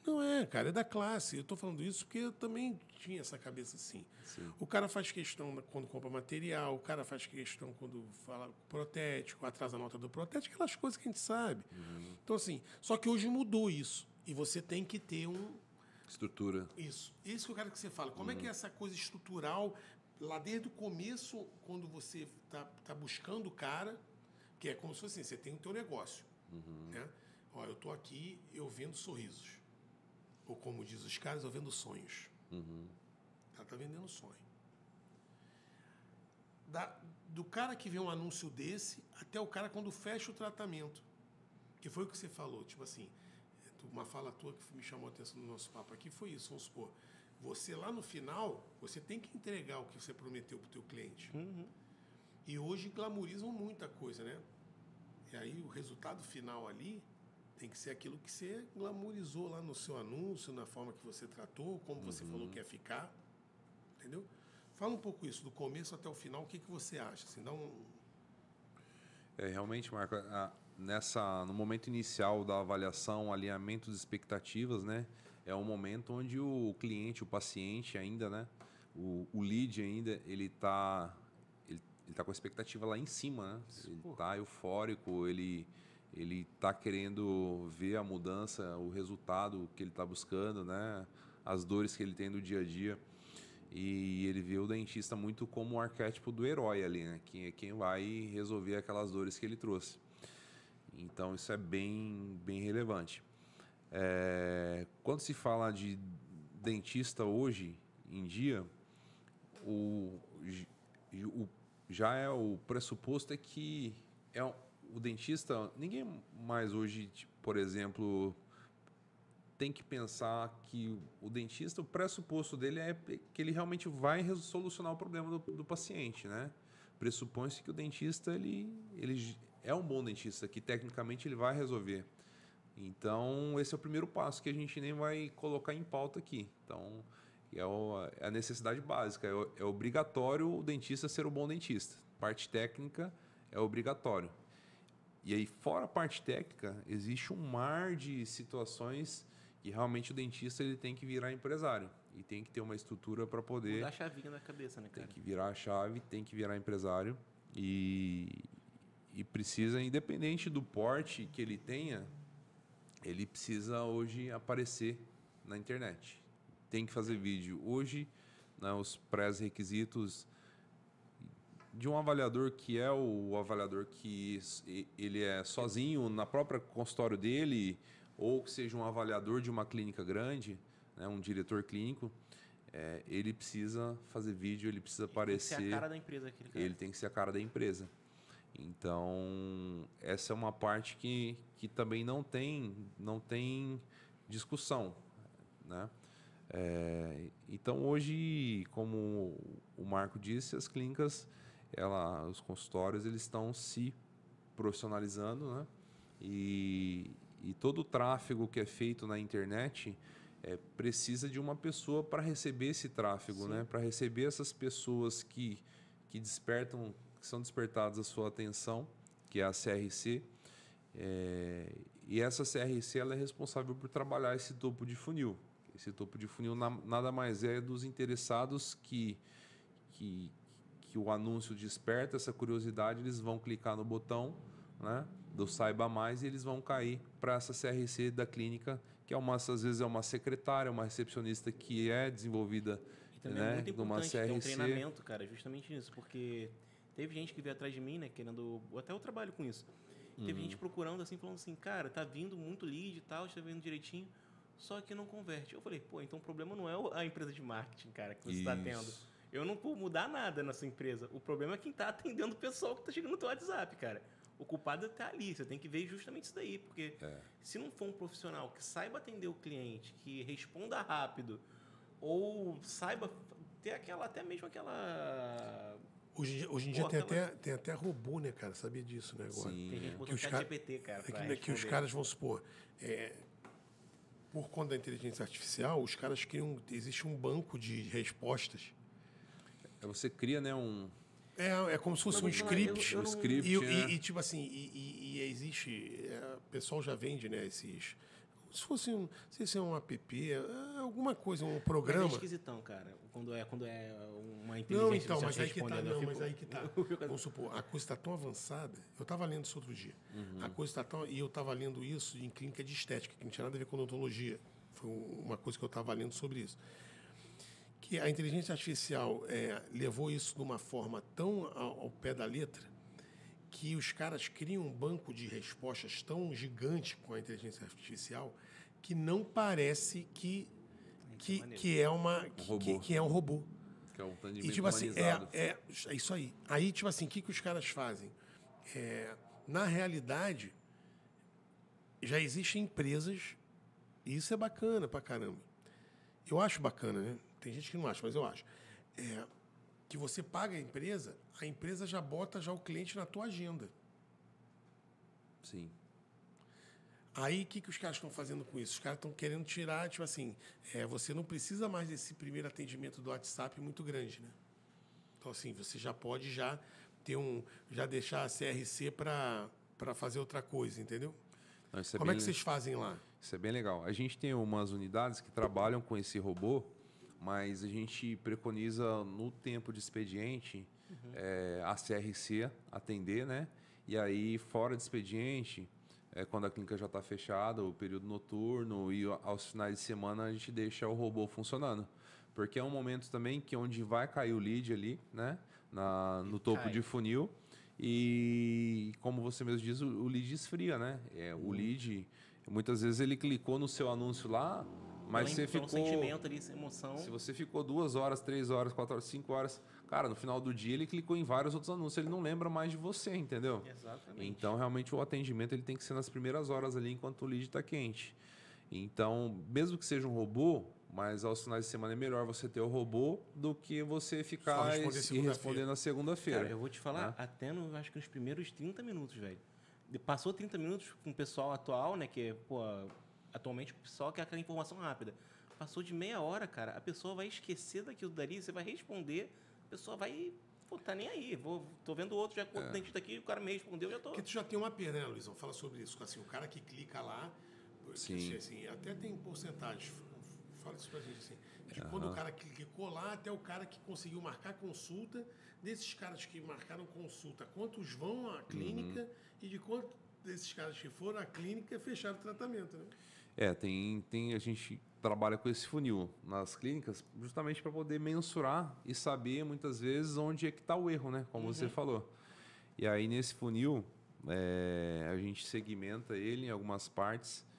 Não cara, é da classe. Eu estou falando isso porque eu também tinha essa cabeça assim. Sim. O cara faz questão quando compra material, o cara faz questão quando fala protético, atrasa a nota do protético, aquelas coisas que a gente sabe. Então, assim, só que hoje mudou isso. E você tem que ter estrutura. Isso que eu quero que você fale. Como é que é essa coisa estrutural, lá desde o começo, quando você tá buscando o cara, que é como se fosse assim, você tem o teu negócio. Né? Ó, eu estou aqui, eu vendo sorrisos. Ou como diz os caras, eu vendo sonhos. Ela está vendendo sonho. Do cara que vê um anúncio desse até o cara quando fecha o tratamento. Que foi o que você falou. Tipo assim, uma fala tua que me chamou a atenção no nosso papo aqui foi isso. Vamos supor, você lá no final, você tem que entregar o que você prometeu para o teu cliente. E hoje glamorizam muita coisa, né? E aí o resultado final ali... Tem que ser aquilo que você glamourizou lá no seu anúncio, na forma que você tratou, como você falou que ia ficar. Entendeu? Fala um pouco isso, do começo até o final, o que você acha? Assim, dá um... Realmente, Marco, no momento inicial da avaliação, alinhamento de expectativas, né? É um momento onde o cliente, o paciente ainda, né? O lead ainda, ele tá com a expectativa lá em cima, né? Ele tá eufórico, ele tá querendo ver a mudança, o resultado que ele tá buscando, né? As dores que ele tem do dia a dia. E ele vê o dentista muito como o arquétipo do herói ali, né? Quem vai resolver aquelas dores que ele trouxe. Então, isso é bem relevante. Quando se fala de dentista hoje em dia, já é o pressuposto é que o dentista, ninguém mais hoje, por exemplo, tem que pensar que o dentista, o pressuposto dele é que ele realmente vai solucionar o problema do paciente, né? Pressupõe-se que o dentista ele é um bom dentista, que tecnicamente ele vai resolver. Então, esse é o primeiro passo que a gente nem vai colocar em pauta aqui. Então, é a necessidade básica. É obrigatório o dentista ser um bom dentista. Parte técnica é obrigatório. E aí, fora a parte técnica, existe um mar de situações que realmente o dentista ele tem que virar empresário. E tem que ter uma estrutura para poder... Mudar a chavinha na cabeça, né, cara? Tem que virar a chave, tem que virar empresário. E precisa, independente do porte que ele tenha, ele precisa hoje aparecer na internet. Tem que fazer vídeo. Hoje, né, os pré-requisitos de um avaliador que é o avaliador que ele é sozinho na própria consultório dele, ou que seja um avaliador de uma clínica grande, né, um diretor clínico, ele precisa fazer vídeo, ele precisa aparecer. Tem que ser a cara da empresa, aquele cara. Ele tem que ser a cara da empresa. Então, essa é uma parte que também não tem discussão, né? Então, hoje, como o Marco disse, as clínicas, os consultórios, eles estão se profissionalizando, né? E todo o tráfego que é feito na internet precisa de uma pessoa para receber esse tráfego, né? Para receber essas pessoas que despertam, que são despertadas a sua atenção, que é a CRC. E essa CRC ela é responsável por trabalhar esse topo de funil. Esse topo de funil nada mais é dos interessados que o anúncio desperta essa curiosidade, eles vão clicar no botão, né, do Saiba Mais, e eles vão cair para essa CRC da clínica, que às vezes é uma secretária, uma recepcionista que é desenvolvida, e também né, é muito numa importante ter um CRC. treinamento, cara, justamente nisso, porque teve gente que veio atrás de mim, né, querendo... Até eu trabalho com isso. Teve gente procurando, assim, falando assim, cara, tá vindo muito lead e tal, está vindo direitinho, só que não converte. Eu falei, pô, então o problema não é a empresa de marketing, cara, que você está tendo. Eu não vou mudar nada na sua empresa. O problema é quem está atendendo o pessoal que está chegando no teu WhatsApp, cara. O culpado está ali. Você tem que ver justamente isso daí. Porque se não for um profissional que saiba atender o cliente, que responda rápido, ou saiba ter até mesmo aquela... Hoje em dia tem até robô, né, cara? Sabia disso, né? Agora. Sim. Tem gente que os botou ChatGPT, cara. Que os caras vão supor... por conta da inteligência artificial, os caras criam... Existe um banco de respostas. Você cria, né, É como se fosse um script. Um script, e tipo assim, existe... o pessoal já vende, né, esses... Se fosse não sei se é um app, alguma coisa, um programa... Mas é esquisitão, cara. Quando é uma inteligência mas respondendo, aí que tá. Vamos supor, a coisa está tão avançada. Eu estava lendo isso outro dia. A coisa está tão... E eu estava lendo isso em clínica de estética, que não tinha nada a ver com odontologia. Foi uma coisa que eu estava lendo sobre isso. Que a inteligência artificial levou isso de uma forma tão ao pé da letra que os caras criam um banco de respostas tão gigante com a inteligência artificial que não parece que é um robô. Que é um atendimento E tipo assim, humanizado. é isso aí. Aí, tipo assim, o que os caras fazem? Na realidade, já existem empresas, e isso é bacana pra caramba. Eu acho bacana, né? Tem gente que não acha, mas eu acho. Que você paga a empresa já bota já o cliente na tua agenda. Sim. Aí, o que os caras estão fazendo com isso? Os caras estão querendo tirar, tipo assim, você não precisa mais desse primeiro atendimento do WhatsApp muito grande, né? Então, assim, você já pode já deixar a CRC para fazer outra coisa, entendeu? Não, Como é que vocês fazem lá? Isso é bem legal. A gente tem umas unidades que trabalham com esse robô, mas a gente preconiza no tempo de expediente a CRC atender, né? E aí, fora de expediente, quando a clínica já está fechada, o período noturno e aos finais de semana, a gente deixa o robô funcionando. Porque é um momento também que onde vai cair o lead ali, né? No topo de funil. E como você mesmo diz, o lead esfria, né? O lead, muitas vezes ele clicou no seu anúncio lá, mas você ficou... um sentimento ali, essa emoção. Se você ficou 2 horas, 3 horas, 4 horas, 5 horas... Cara, no final do dia ele clicou em vários outros anúncios, ele não lembra mais de você, entendeu? Exatamente. Então, realmente, o atendimento ele tem que ser nas primeiras horas ali, enquanto o lead está quente. Então, mesmo que seja um robô, mas aos finais de semana é melhor você ter o robô do que você ficar e responder na segunda-feira. Cara, eu vou te falar, até acho que nos primeiros 30 minutos, velho. Passou 30 minutos com o pessoal atual, né? Que, pô, atualmente o pessoal quer aquela informação rápida. Passou de meia hora, cara, a pessoa vai esquecer daquilo dali, você vai responder, a pessoa vai... Pô, tá nem aí. Tô vendo outro, já com o dentista aqui, o cara me respondeu, já tô... Porque tu já tem uma pena, né, Luizão? Fala sobre isso. Assim, o cara que clica lá... Sim. Assim, até tem porcentagem, fala isso pra gente, assim, de quando o cara clicou lá até o cara que conseguiu marcar consulta, desses caras que marcaram consulta, quantos vão à clínica e de quantos desses caras que foram à clínica fecharam o tratamento, né? A gente trabalha com esse funil nas clínicas justamente para poder mensurar e saber muitas vezes onde é que está o erro, né? Como você falou. E aí nesse funil a gente segmenta ele em algumas partes.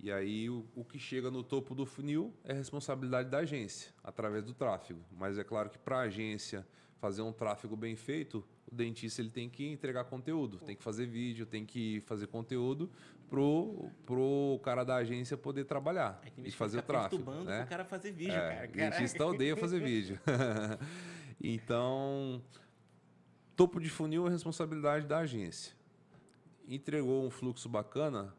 E aí o que chega no topo do funil é responsabilidade da agência, através do tráfego. Mas é claro que para a agência fazer um tráfego bem feito, o dentista ele tem que entregar conteúdo, tem que fazer vídeo, tem que fazer conteúdo pro cara da agência poder trabalhar e fazer o tráfego. Né? O cara fazer vídeo, cara. O dentista odeia fazer vídeo. Então, topo de funil é responsabilidade da agência. Entregou um fluxo bacana,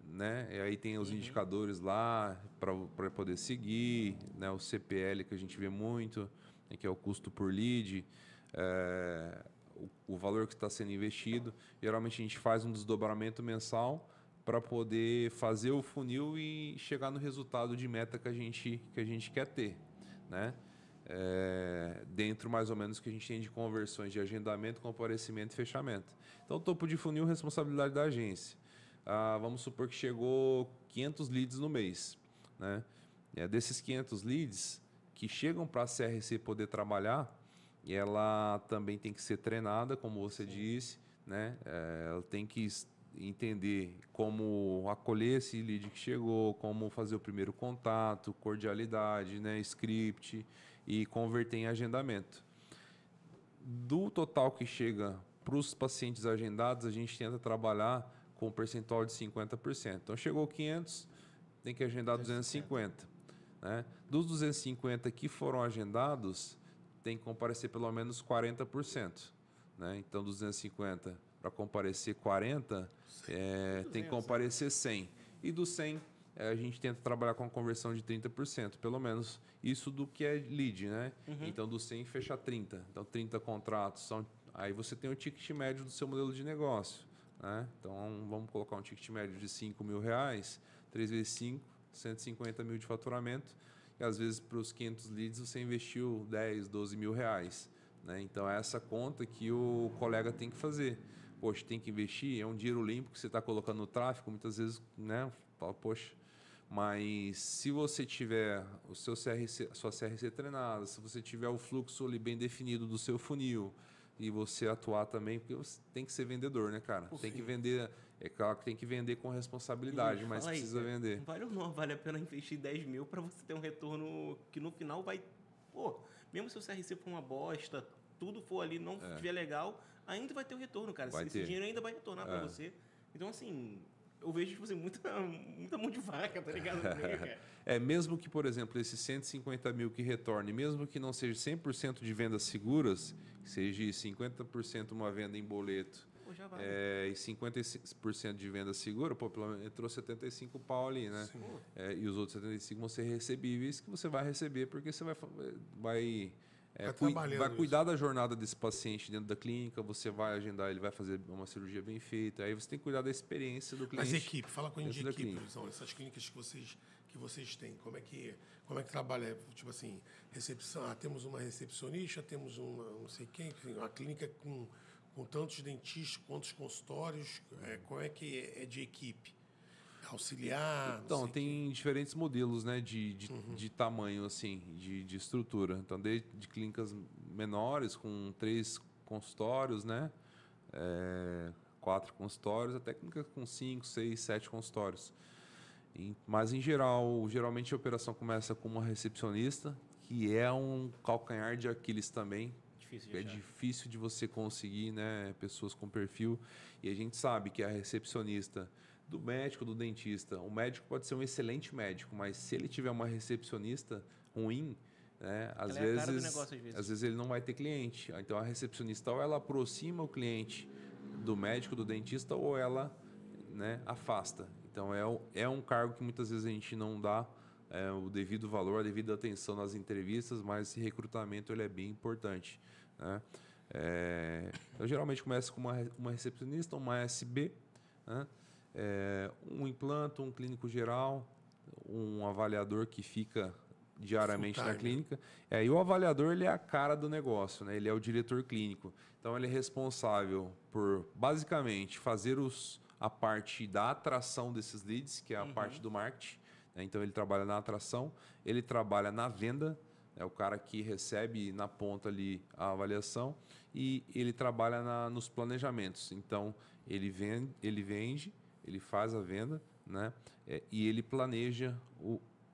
né? E aí tem os indicadores lá para poder seguir, né? O CPL que a gente vê muito, né? Que é o custo por lead, o valor que está sendo investido. Geralmente a gente faz um desdobramento mensal para poder fazer o funil e chegar no resultado de meta que a gente quer ter, né? Dentro mais ou menos que a gente tem de conversões de agendamento, comparecimento e fechamento. Então, topo de funil, responsabilidade da agência. Vamos supor que chegou 500 leads no mês, né? Desses 500 leads que chegam para a CRC poder trabalhar, e ela também tem que ser treinada, como você disse, né? Ela tem que entender como acolher esse lead que chegou, como fazer o primeiro contato, cordialidade, né? Script e converter em agendamento. Do total que chega para os pacientes agendados, a gente tenta trabalhar com um percentual de 50%. Então, chegou 500, tem que agendar 250. Né? Dos 250 que foram agendados, tem que comparecer pelo menos 40%. Né? Então, dos 250, para comparecer 40, tem que comparecer 100. E dos 100, a gente tenta trabalhar com a conversão de 30%, pelo menos isso do que é lead. Né? Então, dos 100, fecha 30. Então, 30 contratos. Aí você tem o ticket médio do seu modelo de negócio. Né? Então, vamos colocar um ticket médio de R$5.000, 3 vezes 5, 150 mil de faturamento. E, às vezes, para os 500 leads, você investiu 10, 12 mil reais. Né? Então, é essa conta que o colega tem que fazer. Poxa, tem que investir, é um dinheiro limpo que você está colocando no tráfego. Muitas vezes, né? Fala, poxa, mas se você tiver o seu CRC, a sua CRC treinada, se você tiver o fluxo ali bem definido do seu funil, e você atuar também, porque você tem que ser vendedor, né, cara? Tem que vender, é claro que tem que vender com responsabilidade, mas precisa vender. Não vale a pena investir 10 mil para você ter um retorno que no final vai... Pô, mesmo se o CRC for uma bosta, tudo for ali, não estiver legal, ainda vai ter um retorno, cara. Esse dinheiro ainda vai retornar para você. Então, assim... Eu vejo, tipo assim, muita mão de vaca, tá ligado? Mesmo que, por exemplo, esses 150 mil que retorne, mesmo que não seja 100% de vendas seguras, que seja 50% uma venda em boleto e 50% de venda segura, pô, pelo menos entrou 75 pau ali, né? E os outros 75 vão ser recebíveis, que você vai receber porque você vai trabalhando vai cuidar da jornada desse paciente dentro da clínica, você vai agendar, ele vai fazer uma cirurgia bem feita, aí você tem que cuidar da experiência do cliente. Mas equipe, fala com a gente de dentro da equipe, clínica. são essas clínicas que vocês têm, como é que trabalha? Tipo assim, recepção, temos uma recepcionista, temos uma não sei quem, uma clínica com tantos dentistas, quantos consultórios, como é que é de equipe? Auxiliar? Então, tem diferentes modelos, né, de tamanho, assim, de estrutura. Então, desde clínicas menores, com 3 consultórios, né, 4 consultórios, até clínicas com 5, 6, 7 consultórios. Mas, em geral, geralmente a operação começa com uma recepcionista, que é um calcanhar de Aquiles também. É difícil de você conseguir, né, pessoas com perfil. E a gente sabe que a recepcionista do médico, do dentista, o médico pode ser um excelente médico, mas se ele tiver uma recepcionista ruim, né, às vezes ele não vai ter cliente. Então a recepcionista ou ela aproxima o cliente do médico, do dentista, ou ela, né, afasta. Então é um cargo que muitas vezes a gente não dá o devido valor, a devida atenção nas entrevistas, mas esse recrutamento ele é bem importante, né? Então, geralmente começa com uma recepcionista, uma ASB, né? Um implanto, um clínico geral, um avaliador que fica diariamente na clínica. E o avaliador ele é a cara do negócio, né? Ele é o diretor clínico. Então ele é responsável por basicamente fazer a parte da atração desses leads, que é a parte do marketing. Então ele trabalha na atração, ele trabalha na venda, é o cara que recebe na ponta ali a avaliação, e ele trabalha nos planejamentos. Então ele vende, ele faz a venda, né? E ele planeja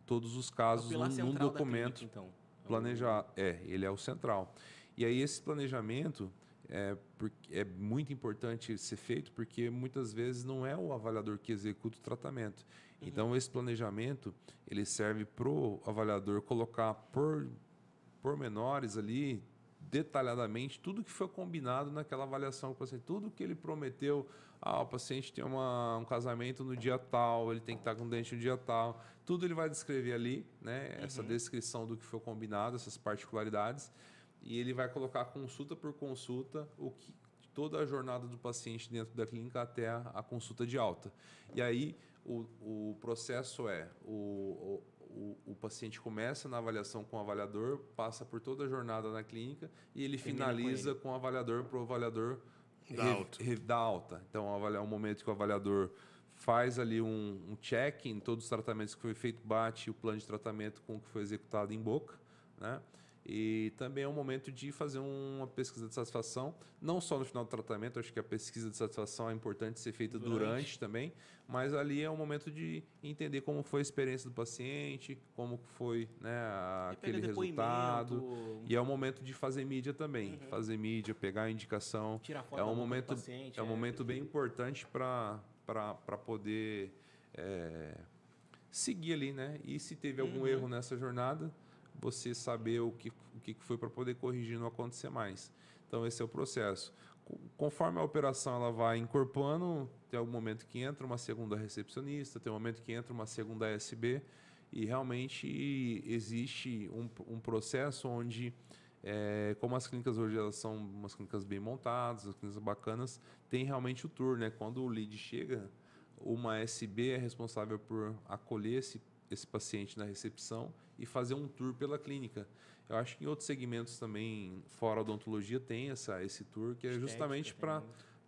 todos os casos num documento. Clínica, então. Ele é o central. E aí esse planejamento é muito importante ser feito, porque muitas vezes não é o avaliador que executa o tratamento. Então esse planejamento ele serve para o avaliador colocar por pormenores ali, detalhadamente, tudo que foi combinado naquela avaliação com o paciente, tudo que ele prometeu. O paciente tem um casamento no dia tal, ele tem que estar com o dente no dia tal. Tudo ele vai descrever ali, né? Essa descrição do que foi combinado, essas particularidades. E ele vai colocar consulta por consulta toda a jornada do paciente dentro da clínica até a consulta de alta. E aí o processo o paciente começa na avaliação com o avaliador, passa por toda a jornada na clínica e ele finaliza com o avaliador para o avaliador da alta. Então é um momento que o avaliador faz ali um check em todos os tratamentos que foi feito, bate o plano de tratamento com o que foi executado em boca, né? E também é um momento de fazer uma pesquisa de satisfação, não só no final do tratamento, acho que a pesquisa de satisfação é importante ser feita durante também, mas ali é um momento de entender como foi a experiência do paciente, como foi, né, aquele resultado. E é um momento de fazer mídia também, fazer mídia, pegar a indicação. Tirar foto do paciente. É um momento bem importante para poder seguir ali, né? E se teve algum erro nessa jornada, você saber o que foi para poder corrigir e não acontecer mais. Então, esse é o processo. Conforme a operação ela vai incorporando, tem algum momento que entra uma segunda recepcionista, tem um momento que entra uma segunda ASB, e realmente existe um processo onde, como as clínicas hoje elas são umas clínicas bem montadas, as clínicas bacanas, tem realmente o tour, né? Quando o lead chega, uma ASB é responsável por acolher esse paciente na recepção e fazer um tour pela clínica. Eu acho que em outros segmentos também, fora a odontologia, tem esse tour, que é justamente para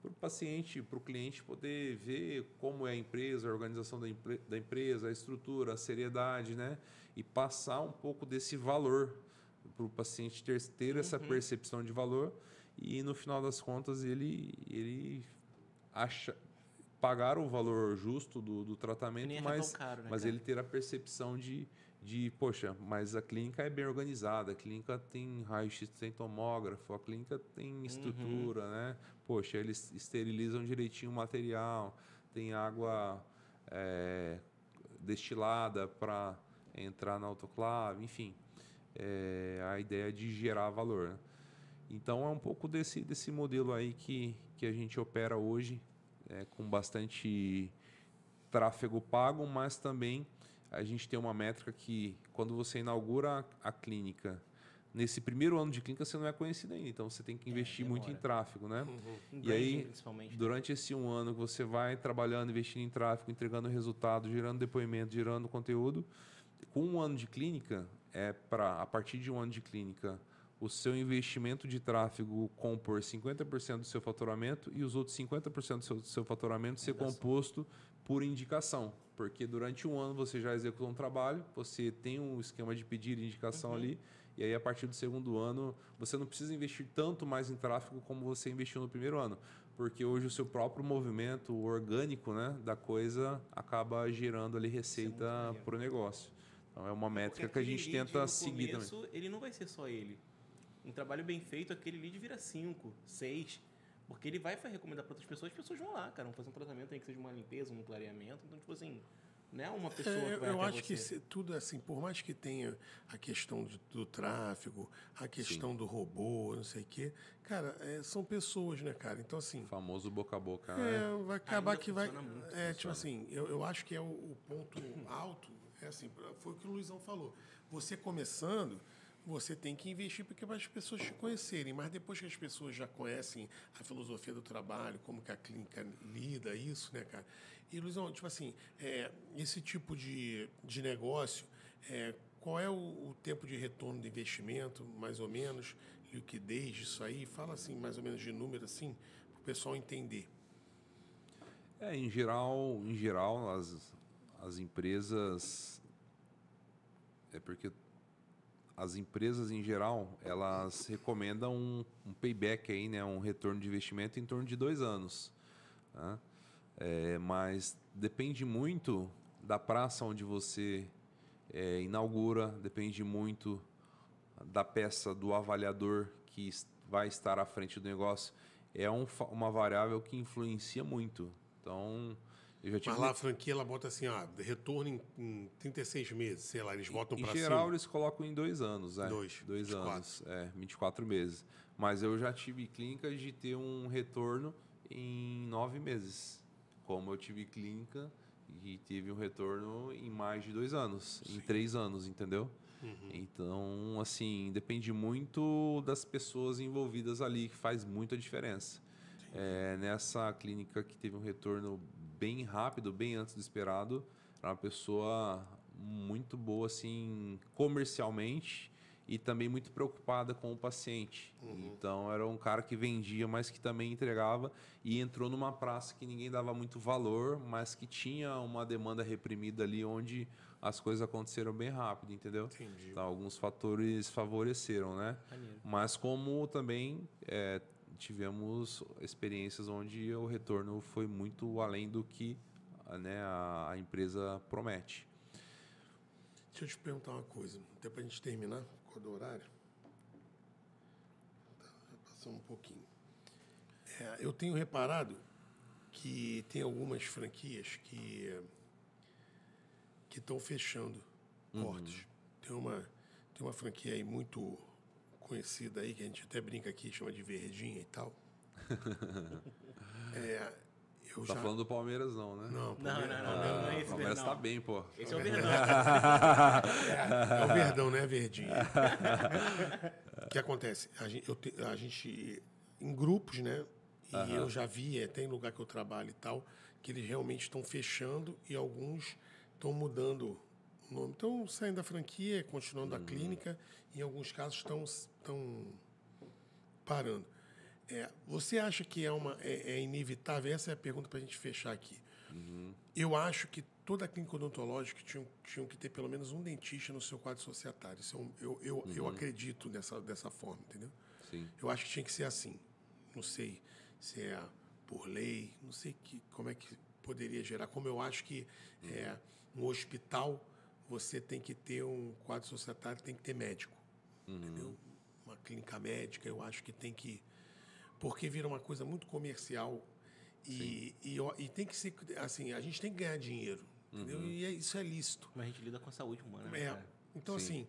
o paciente, para o cliente poder ver como é a empresa, a organização da empresa, a estrutura, a seriedade, né? E passar um pouco desse valor para o paciente ter essa percepção de valor, e no final das contas ele pagar o valor justo do tratamento, mas ele ter a percepção de poxa, mas a clínica é bem organizada, a clínica tem raio-x, tem tomógrafo, a clínica tem estrutura, né? Poxa, eles esterilizam direitinho o material, tem água destilada para entrar na autoclave, enfim. A ideia é de gerar valor, né? Então, é um pouco desse modelo aí que a gente opera hoje, com bastante tráfego pago, mas também a gente tem uma métrica que, quando você inaugura a clínica nesse primeiro ano de clínica você não é conhecido ainda, então você tem que investir muito em tráfego, né? Em E branding, aí, principalmente, né? durante esse 1 ano que você vai trabalhando, investindo em tráfego, entregando resultado, gerando depoimento, gerando conteúdo, com 1 ano de clínica, a partir de 1 ano de clínica, o seu investimento de tráfego compor 50% do seu faturamento e os outros 50% do seu faturamento ser composto por indicação. Porque durante 1 ano você já executou um trabalho, você tem um esquema de pedir indicação ali, e aí a partir do 2º ano você não precisa investir tanto mais em tráfego como você investiu no primeiro ano. Porque hoje o seu próprio movimento orgânico, né, da coisa acaba gerando ali receita para o negócio. Então é uma métrica que a gente tenta seguir também. No começo, ele não vai ser só ele. Um trabalho bem feito, aquele lead vira 5, 6, porque ele vai recomendar para outras pessoas, as pessoas vão lá, cara, vão fazer um tratamento aí que seja uma limpeza, um clareamento. Então, tipo assim, não é uma pessoa que vai eu até acho você. que tudo assim, por mais que tenha a questão do tráfego, a questão do robô, não sei o quê, cara, são pessoas, né, cara? Então, assim. O famoso boca a boca, né? Vai acabar Ainda que vai. funciona muito, Tipo assim, eu acho que é o ponto alto, assim, foi o que o Luizão falou. Você começando, você tem que investir porque as pessoas te conhecerem, mas depois que as pessoas já conhecem a filosofia do trabalho, como que a clínica lida isso, né, cara? E, Luizão, tipo assim, esse tipo de negócio, qual é o tempo de retorno do investimento, mais ou menos, liquidez disso aí? Fala, assim, mais ou menos de número, assim, para o pessoal entender. Em geral as empresas... porque as empresas, em geral, elas recomendam um payback aí, né? Um retorno de investimento em torno de 2 anos. Tá? Mas depende muito da praça onde você inaugura, depende muito da peça do avaliador que vai estar à frente do negócio. É uma variável que influencia muito. Então, eu já tive... Mas lá a franquia, ela bota assim, retorno em 36 meses, sei lá, eles botam para cima. Em geral, eles colocam em 2 anos. 2 24. anos, 24 meses. Mas eu já tive clínicas de ter um retorno em 9 meses. Como eu tive clínica e tive um retorno em mais de 2 anos, em 3 anos, entendeu? Então, assim, depende muito das pessoas envolvidas ali, que faz muita diferença. Nessa clínica que teve um retorno bem rápido, bem antes do esperado, era uma pessoa muito boa, assim, comercialmente e também muito preocupada com o paciente. Então, era um cara que vendia, mas que também entregava e entrou numa praça que ninguém dava muito valor, mas que tinha uma demanda reprimida ali, onde as coisas aconteceram bem rápido, entendeu? Entendi. Então, alguns fatores favoreceram, né? Maneiro. Mas como também tivemos experiências onde o retorno foi muito além do que, né, a empresa promete. Deixa eu te perguntar uma coisa, até para a gente terminar, por causa do horário. Já passou um pouquinho. Eu tenho reparado que tem algumas franquias que estão fechando portas. Tem uma franquia aí muito conhecida aí, que a gente até brinca aqui, chama de Verdinha e tal. Tá falando do Palmeiras, não, né? Não, Não é O esse Palmeiras Verdão. tá bem, pô. Esse é o Verdão. É o Verdão, né? Verdinha. O que acontece? A gente em grupos, né? E eu já vi, tem lugar que eu trabalho e tal, que eles realmente estão fechando e alguns estão mudando o nome. Estão saindo da franquia, continuando a clínica, e em alguns casos estão parando. Você acha que é inevitável? Essa é a pergunta para a gente fechar aqui. Eu acho que toda a clínica odontológica tinham que ter pelo menos um dentista no seu quadro societário. Eu acredito dessa forma, entendeu? Sim. Eu acho que tinha que ser assim. Não sei se é por lei, não sei como é que poderia gerar. Como eu acho que no hospital você tem que ter um quadro societário, tem que ter médico. Entendeu? Uma clínica médica, eu acho que tem que... Porque vira uma coisa muito comercial e tem que ser... Assim, a gente tem que ganhar dinheiro, entendeu? E isso é lícito. Mas a gente lida com a saúde humana, né, cara? Então, assim,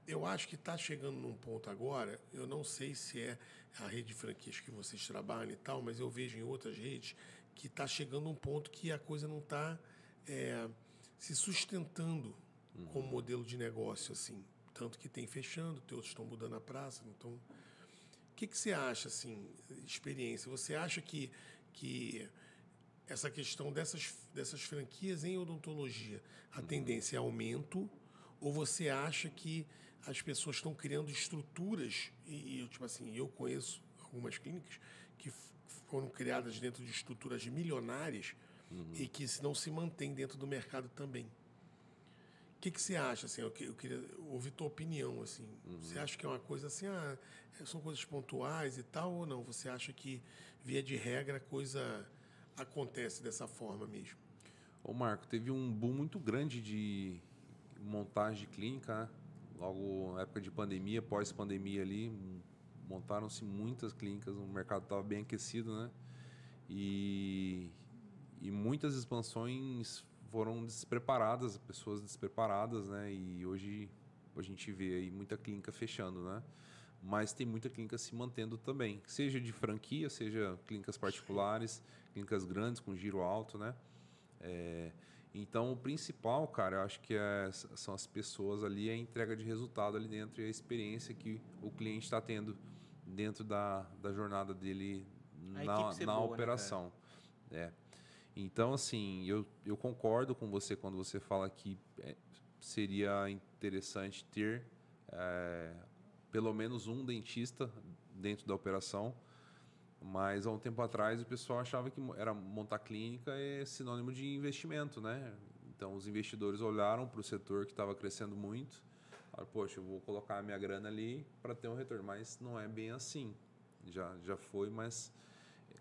eu acho que está chegando num ponto agora, eu não sei se é a rede de franquias que vocês trabalham e tal, mas eu vejo em outras redes que está chegando num ponto que a coisa não está se sustentando como modelo de negócio, assim. tanto que tem fechando, outros estão mudando a praça. Então, o que você acha, assim, experiência? Você acha que essa questão dessas franquias em odontologia, a tendência é aumento, ou você acha que as pessoas estão criando estruturas, tipo assim, eu conheço algumas clínicas que foram criadas dentro de estruturas milionárias e que não se mantêm dentro do mercado também. O que você acha? Assim, eu queria ouvir tua opinião. Assim. Você acha que é uma coisa assim, são coisas pontuais e tal, ou não? Você acha que, via de regra, a coisa acontece dessa forma mesmo? Ô Marco, teve um boom muito grande de montagem de clínica, né? Logo na época de pandemia, pós-pandemia ali, montaram-se muitas clínicas, o mercado estava bem aquecido, né? E muitas expansões foram despreparadas, pessoas despreparadas, né? E hoje a gente vê aí muita clínica fechando, né? Mas tem muita clínica se mantendo também, seja de franquia, seja clínicas particulares, clínicas grandes com giro alto, né? Então, o principal, cara, eu acho que são as pessoas ali, a entrega de resultado ali dentro e a experiência que o cliente está tendo dentro da jornada dele na boa, operação. Né, Então, assim, eu concordo com você quando você fala que seria interessante ter pelo menos um dentista dentro da operação, mas há um tempo atrás o pessoal achava que era montar clínica é sinônimo de investimento, né? Então, os investidores olharam para o setor que estava crescendo muito, falaram, poxa, eu vou colocar a minha grana ali para ter um retorno, mas não é bem assim. Já foi, mas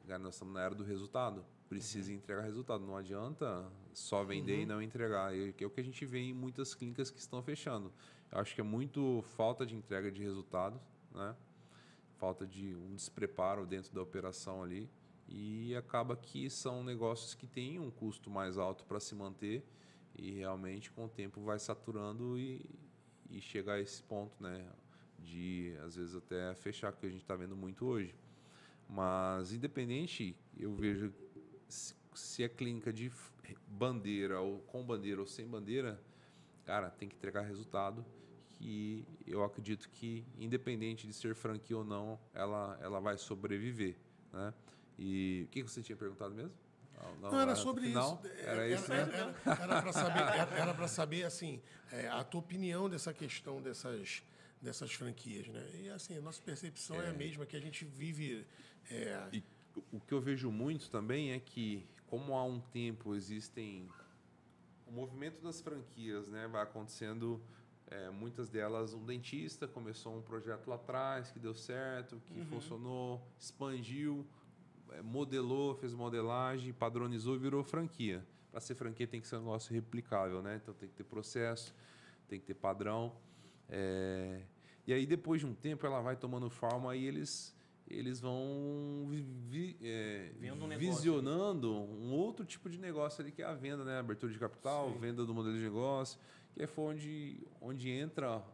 nós estamos na era do resultado. Precisa entregar resultado. Não adianta só vender e não entregar. É o que a gente vê em muitas clínicas que estão fechando. Eu acho que é muito falta de entrega de resultado, né? Falta de um despreparo dentro da operação ali. E acaba que são negócios que têm um custo mais alto para se manter e realmente com o tempo vai saturando e chegar a esse ponto, né? De, às vezes, até fechar, que a gente está vendo muito hoje. Mas, independente, eu vejo se é clínica de bandeira ou com bandeira ou sem bandeira, cara, tem que entregar resultado. E eu acredito que, independente de ser franquia ou não, ela vai sobreviver, né? E o que você tinha perguntado mesmo? Não, era sobre isso. Era isso, né? Era para saber, assim, a tua opinião dessa questão dessas franquias, né? E, assim, a nossa percepção é a mesma, que a gente vive... E o que eu vejo muito também é que, como há um tempo existem... O movimento das franquias, né, vai acontecendo... muitas delas, um dentista começou um projeto lá atrás que deu certo, que funcionou, expandiu, modelou, fez modelagem, padronizou e virou franquia. Para ser franquia tem que ser um negócio replicável, né? Então tem que ter processo, tem que ter padrão. E aí depois de um tempo ela vai tomando forma e eles vão visionando um outro tipo de negócio ali, que é a venda, né? Abertura de capital, venda do modelo de negócio, que onde entra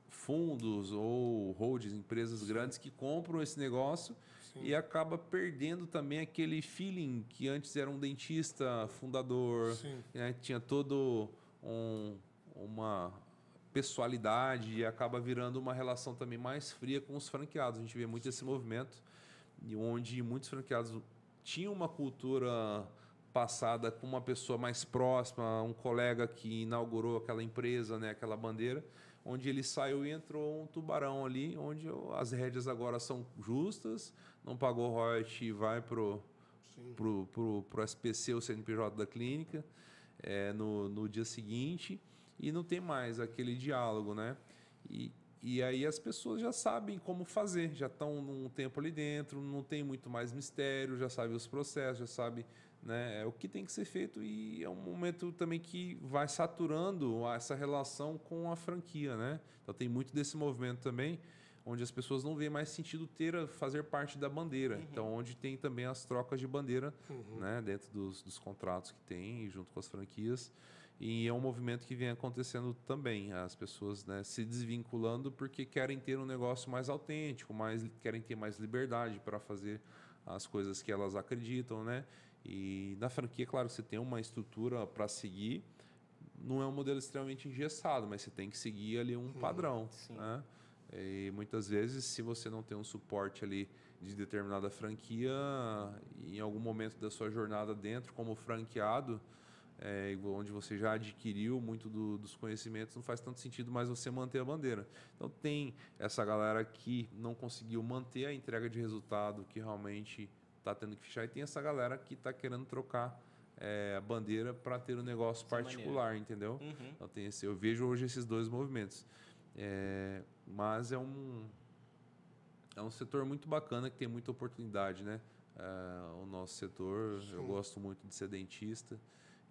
fundos ou holdings, empresas grandes que compram esse negócio e acaba perdendo também aquele feeling que antes era um dentista fundador, né? Tinha todo uma pessoalidade e acaba virando uma relação também mais fria com os franqueados. A gente vê muito esse movimento, onde muitos franqueados tinham uma cultura passada com uma pessoa mais próxima, um colega que inaugurou aquela empresa, né, aquela bandeira, onde ele saiu e entrou um tubarão ali, onde as rédeas agora são justas, não pagou royalty e vai pro SPC, o CNPJ da clínica, no dia seguinte, e não tem mais aquele diálogo, né? E aí as pessoas já sabem como fazer, já estão num tempo ali dentro, não tem muito mais mistério, já sabe os processos, já sabe, né, o que tem que ser feito, e é um momento também que vai saturando essa relação com a franquia, né? Então tem muito desse movimento também, onde as pessoas não veem mais sentido fazer parte da bandeira. Então, onde tem também as trocas de bandeira, né, dentro dos contratos que tem, junto com as franquias. E é um movimento que vem acontecendo também. As pessoas, né, se desvinculando porque querem ter um negócio mais autêntico, querem ter mais liberdade para fazer as coisas que elas acreditam, né? E na franquia, claro, você tem uma estrutura para seguir, não é um modelo extremamente engessado, mas você tem que seguir ali um padrão, né? E muitas vezes, se você não tem um suporte ali de determinada franquia, em algum momento da sua jornada dentro, como franqueado, onde você já adquiriu muito dos conhecimentos, não faz tanto sentido mais você manter a bandeira. Então, tem essa galera que não conseguiu manter a entrega de resultado, que realmente está tendo que fechar, e tem essa galera que está querendo trocar a bandeira para ter um negócio particular, entendeu? Então, eu vejo hoje esses dois movimentos. Mas é um setor muito bacana, que tem muita oportunidade, né? O nosso setor, eu gosto muito de ser dentista,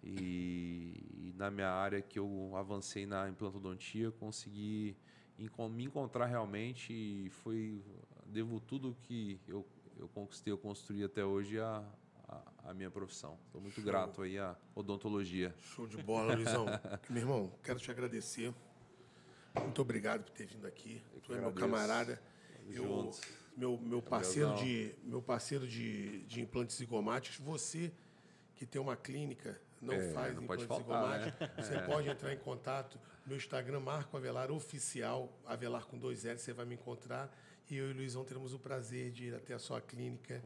e na minha área que eu avancei na implantodontia, consegui me encontrar realmente, e devo tudo que eu conquistei, eu construí até hoje a minha profissão. Estou muito grato aí à odontologia. Show de bola, Luizão. Meu irmão, quero te agradecer. Muito obrigado por ter vindo aqui. Tu é meu camarada. Meu parceiro de implantes zigomáticos. Você que tem uma clínica, não faz implantes zigomáticos, né? Você pode entrar em contato. Meu Instagram, Marco Avelar Oficial, Avelar com 2 L, você vai me encontrar. E eu e o Luizão teremos o prazer de ir até a sua clínica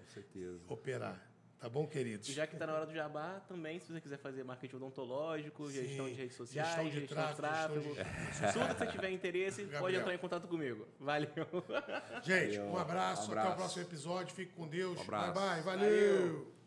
operar. Tá bom, queridos? E já que está na hora do jabá, também, se você quiser fazer marketing odontológico, gestão de redes sociais, gestão de tráfego. Tudo que você tiver interesse, pode entrar em contato comigo. Valeu. Gente, um abraço. Até o próximo episódio. Fique com Deus. Bye, bye. Valeu.